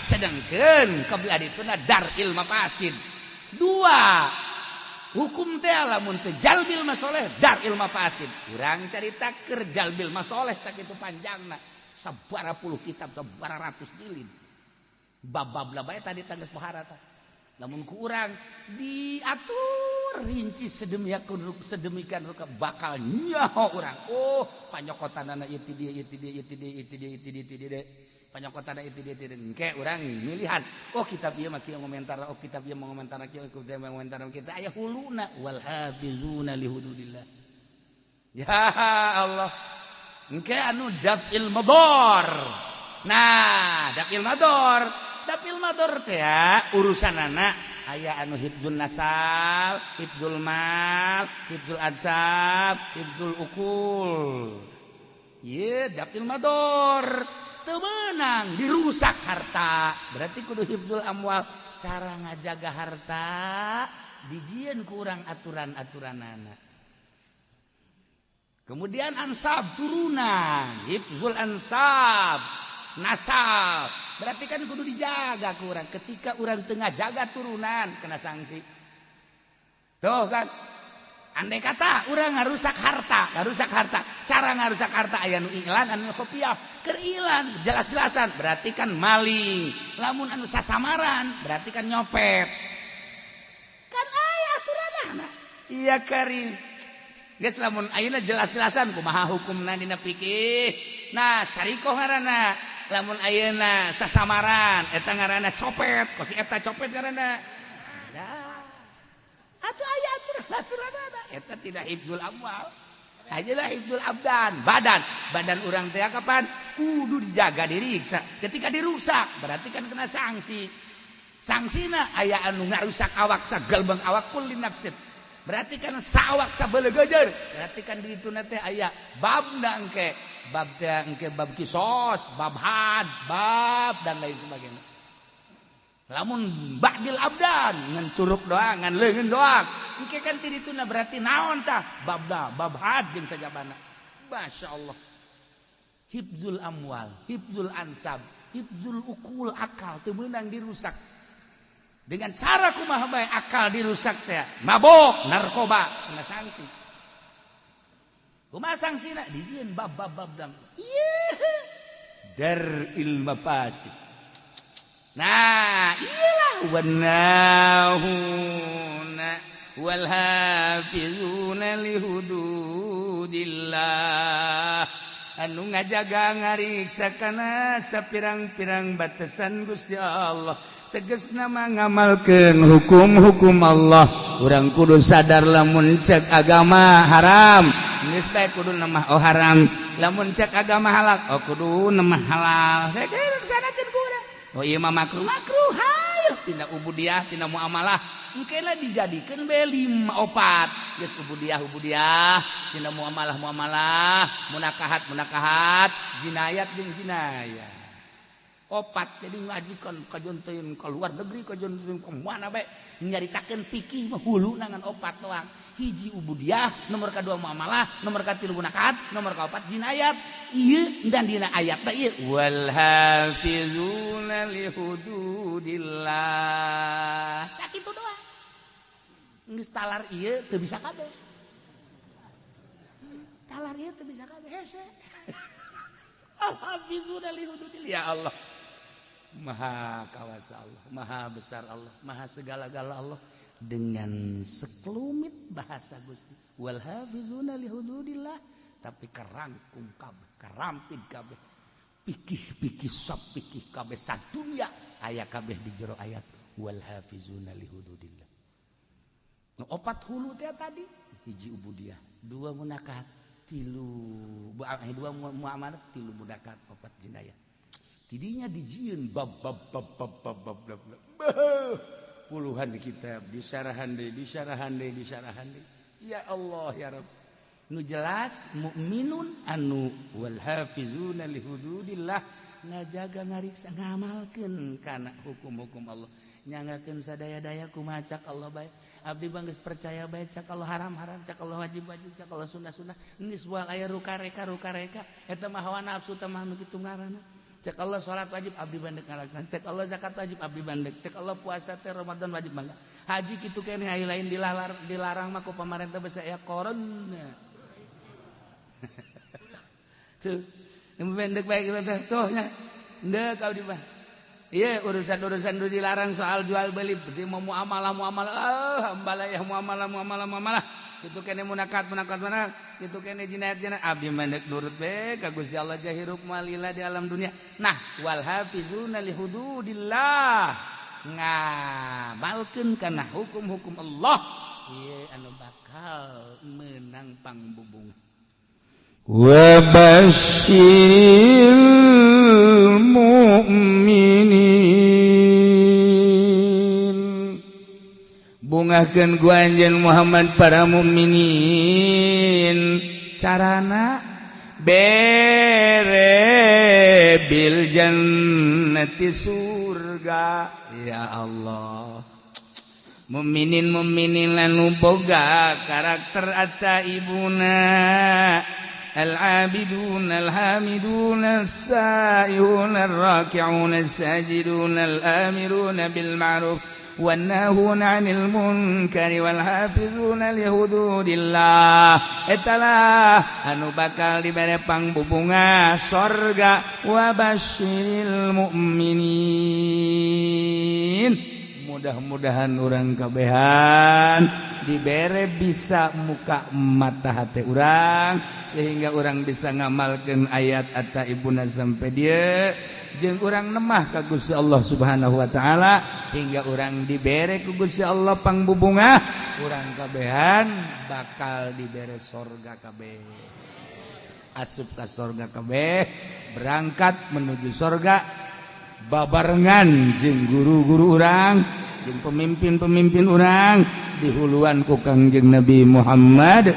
Sedangkeun kabeladiana daril mafasid. Dua hukum teh lamun teh jalbil masoleh daril mafasid. Urang carita keur jalbil masoleh sakitu panjangna. Sabara puluh kitab, sabara ratus jilid. Bab-bab lah bae tadi tangges pohara tah. Namun ku urang diatur rinci sedemikian rupa bakal nyaho urang. Oh, panyokotanana ieu ti dieu ieu ti dieu ieu ti dieu ieu ti dieu ieu ti dieu ieu ti dieu. Panyokotanana ieu ti dieu engke urang milihan. Oh, kitab ieu mah kieu ngomentar, oh kitab ieu mah ngomentar kieu, kitab ieu mah ngomentar kita aya huluna wal hafizuna li hududillah. Ya Allah. Engke anu daf'il madar. Nah, daf'il madar teh ya urusanana aya anu hifdzul nasab, hifdzul mal, hifdzul ansab, hifdzul ukul. Ieu daf'il madar. Teu meunang dirusak harta. Berarti kudu hifdzul amwal, cara ngajaga harta dijieun ku urang aturan-aturanana. Kemudian ansab turunan, hifzul ansab, nasab. Berarti kan kudu dijaga ku urang. Ketika urang tengah jaga turunan kena sanksi. Tuh kan. Andai kata urang ngarusak harta. Cara ngarusak harta aya nu iklan anu kopiah. Keur iklan jelas-jelasan berarti kan maling. Lamun anu sasamaran berarti kan nyopet. Kan aya aturanana. Iya karim. Geus lamun ayeuna jelas-jelasan kumaha hukumna dina fikih. Nah, sarikoh ngaranna. Lamun ayeuna sasamaran eta ngaranna copet, kosi eta copet ngaranna. Ada. Atuh aya aturan-aturanna. Eta tidak hifdzul amwal. Ajalah hifdzul abdan, badan urang teh kapan kudu dijaga diriksa. Ketika dirusak berarti kan kena sanksi. Sangsina aya anu ngarusak awak sagalbang awak kulli nafsit. Berarti kan sawak sabele gejer. Berarti kan di itu nanti aya bab engke. Bab teh engke bab kisos, bab had, bab dan lain sebagainya. Lamun ba'dil abdan ngan curup doang, ngan leungeun doang. Engke kan ti dituna berarti naon tah? Bab had jeung sajabana. Masyaallah. Hifzul amwal, hifzul ansab, hifzul ukul akal teu meunang dirusak. Dengan cara kumaha bae akal dirusak teh mabok narkoba kena sanksi. Kumaha sangsina dijieun bab-bab dang. Ieu daril mafasid. Nah, iyalah wannahuna wal hafizuna li hududillah. Anu ngajaga ngariksa kana sapirang-pirang batasan Gusti Allah. Tegas nama ngamalkeun hukum-hukum Allah. Urang kudu sadar lamun cek agama haram geus bae kudu nama oh haram. Lamun cek agama halal oh kudu nama halal. Saeukeun sanakeun ku urang. Oh ieu mah makruh hayu tina ubudiyah tina muamalah. Engkena dijadikeun bae 5 4. Geus ubudiyah tina muamalah munakahat jinayat jeung jinayah. 4 jadi ngajikan kajonteun ka luar negeri kajonteun ka mana bae nyaritakeun fikih mah hulu nangan 4 doang. Hiji ubudiyah, nomor kedua muamalah, nomor katilu munakahat, nomor kaopat jinayat. Ieu dan dina ayat teh ieu wal hafizuna li hududillah. Sakitu doang. Geus talar ieu teu bisa kabeh. Talar ieu teu bisa kabeh hese. Al hafizuna li hududillah ya Allah. Maha kawasa Allah, maha besar Allah, maha segala-gala Allah dengan sekelumit bahasa Gusti. Wal hafizuna li hududillah tapi kerangkum kabeh, karampid kabeh. Pikih-pikih sab pikih kabeh sadunya aya kabeh di jero ayat wal hafizuna li hududillah. Nu 4 hulu teh tadi, hiji ubudiyah, 2 munakahat, 3 muamalah, 3 munakahat, 4 jinayah. Tidinya dijieun bab puluhan kitab disarahan deui. Ya Allah ya Rabb. Nu jelas mukminun anu wal hafizuna li hududillah ngajaga ngariksa ngamalkeun kana hukum-hukum Allah nyangakeun sadaya-daya kumaha cak Allah bae abdi banggeus percaya bae cak Allah haram-haram cak Allah wajib-wajib cak Allah sunah-sunah geus moal aya ruka-reka eta mah hawa nafsu teh mah nu kitu ngaranna cak Allah salat wajib abdi bandeg ngalaksan cak Allah zakat wajib abdi bandeg cak Allah puasa teh Ramadan wajib bandeg haji kitu keneh aya lain dilarang mah ku pamarentah basa aya corona tuh pendek baik teh tuh nya ndeu kau di mah ieu urusan-urusan nu dilarang soal jual beli berarti mau muamalah hambala ya muamalah kitu keneh munakat mana kitu keneh jinayat abdi mandek nurut bae ka Gusti Allah jahirup malila di alam dunia nah wal hafizuna li hududillah ngamalkeun kana hukum-hukum Allah ieu anu bakal menang pangbubung wa basyiril mu'minin bungakeun ku anjeun Muhammad para mukminin sarana bere bil jannati surga ya Allah mukminin lanu boga karakter at-taibuna العابدون الحامدون السائحون الراكعون الساجدون الآمرون بالمعروف والناهون عن المنكر والحافظون لحدود الله etalah anu bakal dibere pangbubunga sorga wa basyiril mu'minin mudah-mudahan urang kabehan dibere bisa muka mata hati urang sehingga orang bisa ngamalkeun ayat at-taibuna sampai dia jeung urang nemah ka Gusti Allah Subhanahu wa taala hingga urang dibere ku Gusti Allah pangbubunga urang kabehan bakal dibere sorga kabeh asup ka sorga kabeh berangkat menuju sorga babarengan jeung guru-guru urang jeung pemimpin-pemimpin urang dihuluan ku Kangjeng Nabi Muhammad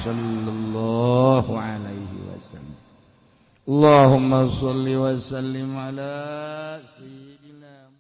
sallallahu alaihi wasallam. Allahumma shalli wa sallim ala sayyidina